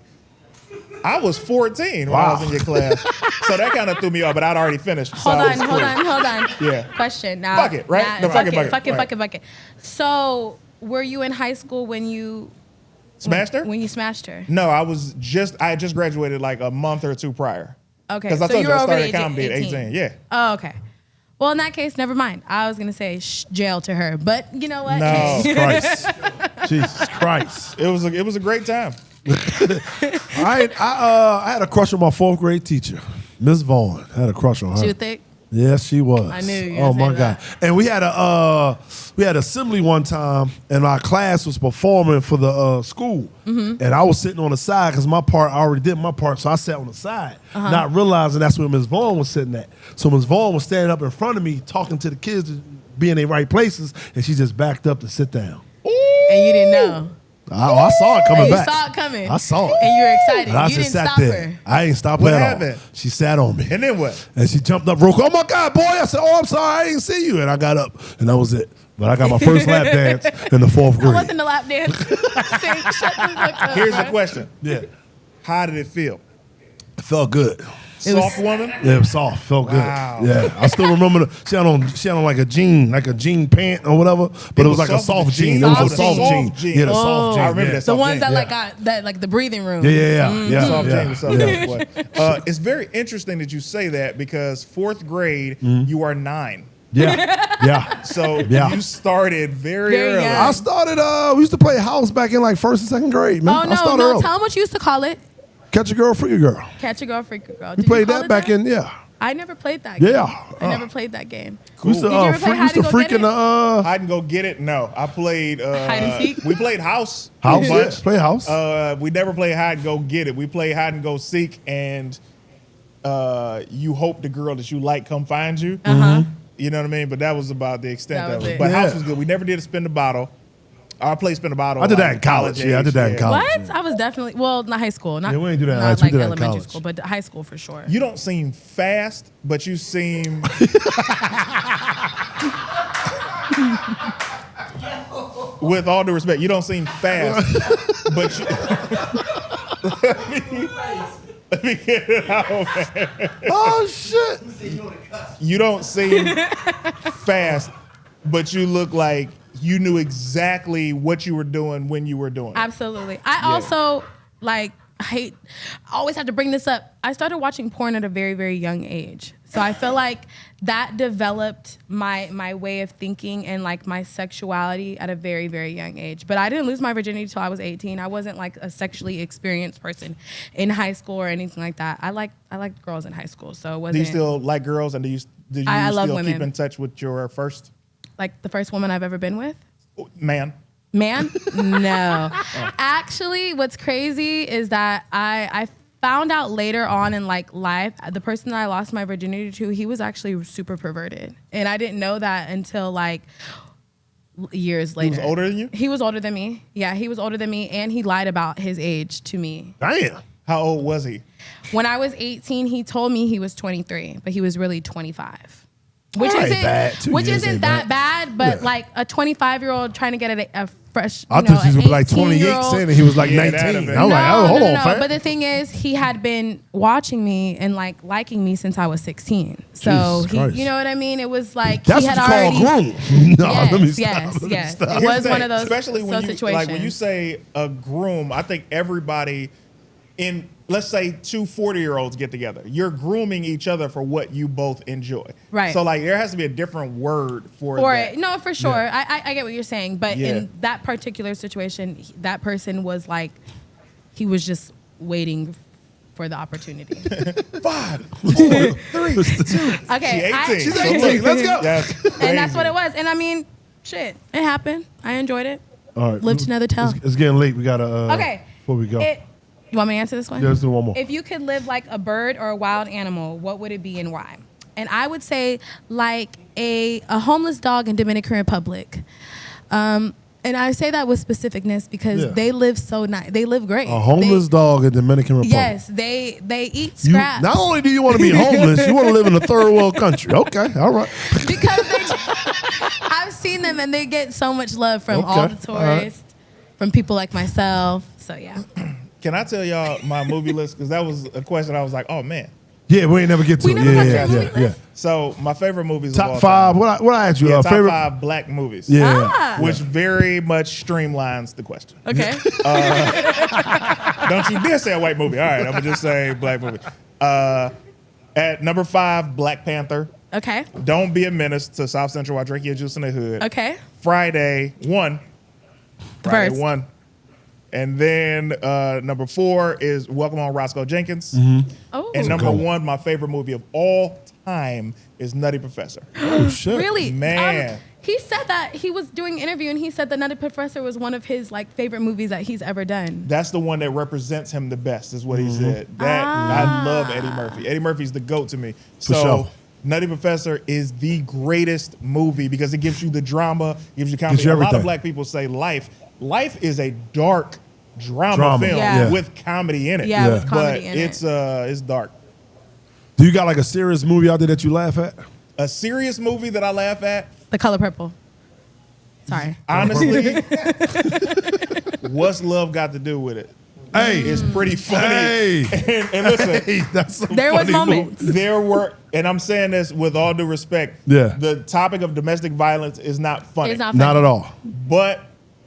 I was 14 when I was in your class. So that kind of threw me off, but I'd already finished. So
Hold
I
on,
was
hold
free.
on.
Yeah.
Question. Now,
Bucket, right? The fucking bucket.
Bucket. So, were you in high school when you
Smashed her?
When you smashed her?
No, I had just graduated like a month or two prior.
Okay.
Because I
so
told you I
over the
started
age of
comedy at 18. Yeah.
Oh, okay. Well, in that case, never mind. I was gonna say jail to her, but you know what?
No.
Christ. Jesus Christ.
It was a great time.
I had a crush on my 4th grade teacher, Miss Vaughn. I had a crush on her.
She was thick.
Yes, she was.
I knew you were
Oh
gonna
my
say
God!
that.
And we had assembly one time, and our class was performing for the school,
Mm-hmm.
and I was sitting on the side because I already did my part, so I sat on the side,
Uh-huh.
not realizing that's where Miss Vaughn was sitting at. So Miss Vaughn was standing up in front of me, talking to the kids to be in their right places, and she just backed up to sit down.
And you didn't know.
I saw it coming
And you
back.
saw it coming.
I saw it.
And you were excited.
And I
You
just
didn't
sat
stop
there.
her.
I ain't stopped
What
her at
happened?
all. She sat on me.
And then what?
And she jumped up real quick. Oh my God, boy. I said, oh, I'm sorry. I didn't see you. And I got up. And that was it. But I got my first lap dance in the 4th
I
grade.
wasn't the lap dance. Shut the fuck up,
Here's the
bro.
question.
Yeah.
How did it feel?
It felt good.
Soft woman?
Yeah, it was soft. Felt
Wow.
good. Yeah. I still remember she had on like a jean pant or whatever. But it was like a soft jean. It was a soft jean. Yeah, the soft jean.
I remember
yeah.
that
The
soft
ones
jean.
that
Yeah.
like the breathing room.
Yeah.
Soft
yeah.
jean, soft jean, boy. It's very interesting that you say that because 4th grade, you are 9.
Yeah.
So you started very early.
young.
I started, we used to play house back in like 1st and 2nd grade, man.
Oh,
I started
no.
early.
Tell them what you used to call it.
Catch a girl, free a girl.
Catch a girl, freak a girl.
We played that back in,
I never played that game.
Yeah.
I never played that game.
We used to,
Did you ever play hide and go
freak
get
in the,
Hide and go get it. No, I played
hide and seek.
We played house.
house,
a bunch.
play house.
We never played hide and go get it. We played hide and go seek, and you hope the girl that you like come find you. You know what I mean? But that was about the extent
That
of
was
it.
it.
But
Yeah.
house was good. We never did a spin the bottle. I played spin the bottle.
I did that
like
in college.
age.
Yeah, I did that in college.
What? I was definitely, well, not high school. Not,
Yeah, we ain't do that in
not
high school. We
like
did that in
elementary
college.
school, but high school for sure.
You don't seem fast, but you seem. With all due respect, you don't seem fast, but you. Let me get it out, man.
Oh, shit.
You don't seem fast, but you look like you knew exactly what you were doing when you were doing it.
Absolutely. I also I always have to bring this up. I started watching porn at a very, very young age. So I feel like that developed my way of thinking and like my sexuality at a very, very young age. But I didn't lose my virginity till I was 18. I wasn't like a sexually experienced person in high school or anything like that. I liked girls in high school. So it wasn't.
Do you still like girls, and do you
I love
still
women.
keep in touch with your first
like the first woman I've ever been with?
man?
Man? No. Actually, what's crazy is that I found out later on in like life, the person that I lost my virginity to, he was actually super perverted. And I didn't know that until like years later.
He was older than you?
He was older than me. Yeah, he was older than me, and he lied about his age to me.
Damn.
How old was he?
When I was 18, he told me he was 23, but he was really 25. Which
That ain't
isn't
bad. 2
which
years
isn't
ain't
that bad, but
Yeah.
like a 25-year-old trying to get a fresh,
I thought he was like 28,
18-year-old.
saying that he was like
Yeah,
19.
that'd
I
have
was
been-
like, oh, hold on, fam.
But the thing is, he had been watching me and like liking me since I was 16. So
Jesus Christ.
you know what I mean? It was like
That's
he
what
had
you
already.
call groom. No,
Yes,
let me
yes,
stop.
yes.
Let me
It
stop.
was one of those
especially when you
situations.
like when you say a groom. I think everybody in, let's say, 2 40-year-olds get together. You're grooming each other for what you both enjoy.
Right.
So like there has to be a different word for
For
that.
it. No, for sure. I get what you're saying. But
Yeah.
in that particular situation, that person was like, he was just waiting for the opportunity.
5, 4, 3, 2.
Okay.
She's 18.
She's 18. Let's go.
Yes,
And that's
crazy.
what it was. And I mean, shit, it happened. I enjoyed it.
All right.
Live to another tell.
It's getting late. We got to,
Okay.
before we go.
You want me to answer this one?
Yeah, let's do one more.
If you could live like a bird or a wild animal, what would it be and why? And I would say like a homeless dog in Dominican Republic. And I say that with specificness because they live so nice. They live great.
A homeless dog in Dominican Republic.
Yes, they eat
You,
scraps.
not only do you want to be homeless, you want to live in a third world country. Okay, all right.
Because I've seen them and they get so much love from all the
Okay, all right.
tourists, from people like myself. So yeah.
Can I tell y'all my movie list? Because that was a question I was like, oh man.
Yeah, we ain't never get to
We
it.
never
Yeah,
got to
yeah,
the
yeah,
movie
yeah.
So my favorite movies of all
Top 5.
time.
What I asked you?
Yeah, top
favorite
5 black movies.
Yeah.
Ah.
Which very much streamlines the question.
Okay.
Don't you dare say a white movie. All right, I'm gonna just say black movie. At number 5, Black Panther.
Okay.
Don't Be a Menace to South Central while drinking your juice in the hood.
Okay.
Friday 1. Friday
First.
1. And then number 4 is Welcome on Roscoe Jenkins.
Oh.
And number
good one.
1, my favorite movie of all time, is Nutty Professor.
Oh shit.
Really?
Man.
He said that he was doing an interview and he said that Nutty Professor was one of his like favorite movies that he's ever done.
That's the one that represents him the best, is what he said. That I love Eddie Murphy. Eddie Murphy's the GOAT to me. So
sure.
Nutty Professor is the greatest movie because it gives you the drama, gives you comedy.
Gives you
A lot of
everything.
black people say Life is a dark drama film
Yeah.
with comedy in it.
Yeah,
Yeah.
with comedy
but
in
it's dark.
Do you got like a serious movie out there that you laugh at?
A serious movie that I laugh at,
The Color Purple. Sorry.
honestly, what's love got to do with it?
Hey,
It's pretty funny.
Hey.
And listen,
Hey, that's so
There was
funny
moments.
movie.
there were, and I'm saying this with all due respect,
Yeah.
the topic of domestic violence is not funny.
It's not
Not
funny.
at all.
But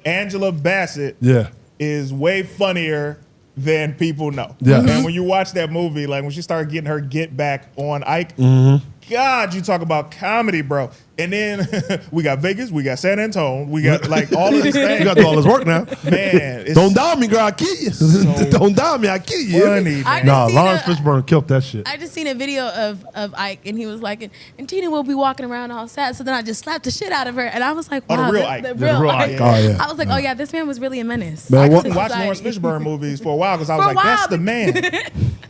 Angela Bassett
Yeah.
is way funnier than people know.
Yes.
And when you watch that movie, like when she started getting her get back on Ike, God, you talk about comedy, bro. And then we got Vegas, we got San Antonio, we got like all of these things.
You got to do all this work now.
Man,
don't doubt me, girl. I kill you. Don't doubt me. I kill you.
Funny,
nah, Lawrence Fishburne killed that shit.
I just seen a video of Ike, and he was like, and Tina will be walking around all sad. So then I just slapped the shit out of her, and I was like, wow,
the real Ike.
The real Ike.
Yeah. Oh, yeah.
I was like, oh yeah, this man was really a menace.
Man,
I couldn't watch Lawrence Fishburne movies for a while because I was like, that's the man.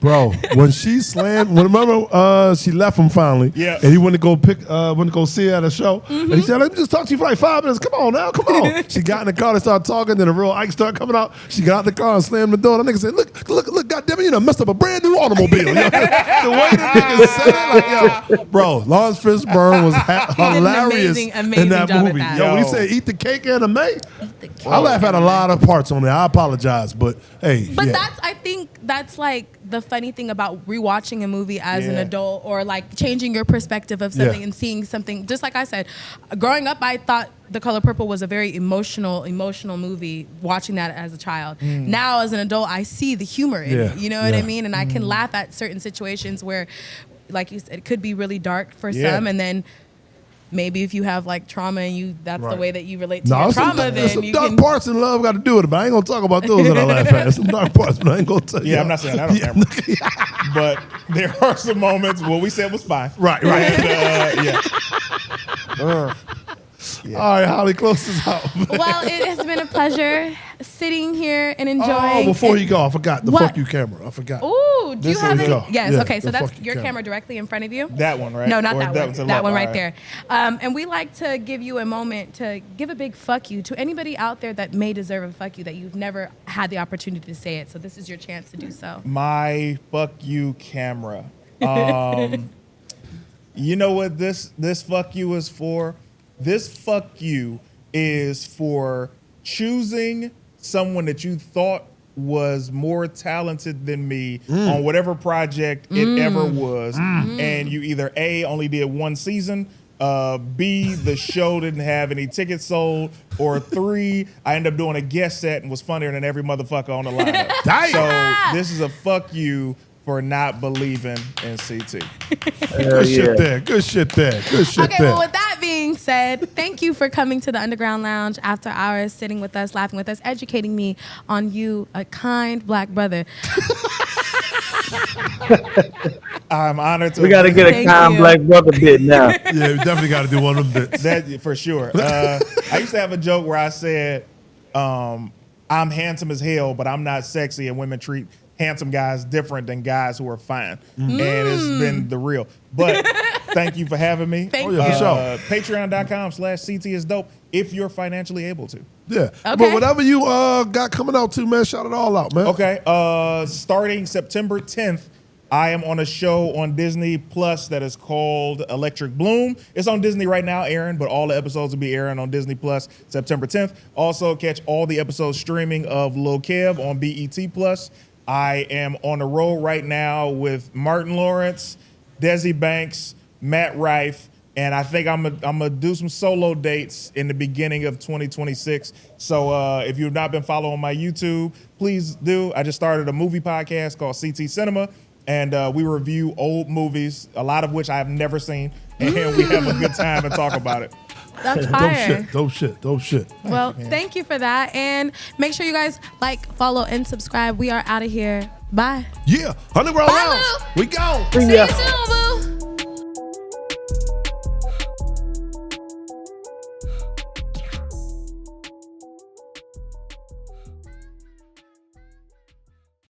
Bro, when she slammed, remember she left him finally.
Yeah.
And he went to go see her at a show. And he said, let me just talk to you for like 5 minutes. Come on now, come on. She got in the car, they started talking, then the real Ike started coming out. She got out the car and slammed the door. The nigga said, look, goddamn it, you done messed up a brand new automobile. You know? The way the nigga said it, like, yo, bro, Lawrence Fishburne was hilarious
amazing
in that
job
movie.
at that.
Yo, when he said eat the cake anime, I laugh at a lot of parts on there. I apologize, but hey.
But I think that's like the funny thing about rewatching a movie as an adult, or like changing your perspective of something and seeing something. Just like I said, growing up, I thought The Color Purple was a very emotional movie, watching that as a child. Now as an adult, I see the humor in it. You know what I mean? And I can laugh at certain situations where, like you said, it could be really dark for some, and then maybe if you have like trauma and that's the way that you relate to your trauma, then
some
you
dark
can.
parts in love got to do with it, but I ain't gonna talk about those that I laugh at. Some dark parts, but I ain't gonna tell you.
I'm not saying that on camera. But there are some moments what we said was fine.
Right.
And,
All right, Holly, close this out.
Well, it has been a pleasure sitting here and enjoying.
Oh, before you go, I forgot the
What?
fuck you camera. I forgot.
Ooh, do you have it?
go.
Yes.
Yeah,
Okay, so
the
that's
fuck you
your
camera.
camera directly in front of you.
that one, right?
No, not
Or
that one.
to the
That
left?
one right
All
there. And we like to give you a moment to give a big fuck you to anybody out there that may deserve a fuck you that you've never had the opportunity to say it. So this is your chance to do so.
My fuck you camera. You know what this fuck you is for? This fuck you is for choosing someone that you thought was more talented than me on whatever project it ever was, and you either A, only did one season, B, the show didn't have any tickets sold, or 3, I ended up doing a guest set and was funnier than every motherfucker on the lineup. So this is a fuck you for not believing in CT.
Good shit there. Good shit there. Good shit
Okay,
there.
well, with that being said, thank you for coming to the Underground Lounge after hours, sitting with us, laughing with us, educating me on you, a kind black brother.
I'm honored to.
We got to get a kind black brother bit now.
Yeah, we definitely got to do one of them bits.
That for sure. I used to have a joke where I said, I'm handsome as hell, but I'm not sexy, and women treat handsome guys different than guys who are fine. And it's been the real. But thank you for having me.
Thank you.
For sure.
Patreon.com/CT is dope if you're financially able to.
Yeah.
Okay.
But whatever you got coming out too, man, shout it all out, man.
Okay. Starting September 10th, I am on a show on Disney Plus that is called Electric Bloom. It's on Disney right now, airing, but all the episodes will be airing on Disney Plus September 10th. Also, catch all the episodes streaming of Lil Kev on BET Plus. I am on the road right now with Martin Lawrence, Desi Banks, Matt Rife, and I think I'm gonna do some solo dates in the beginning of 2026. So if you've not been following my YouTube, please do. I just started a movie podcast called CT Cinema, and we review old movies, a lot of which I've never seen, and we have a good time and talk about it.
That's fire.
Dope shit.
Well, thank you for that. And make sure you guys like, follow, and subscribe. We are out of here. Bye.
Yeah. Underground
Bye,
Lounge.
Lou.
We go.
See you soon, boo.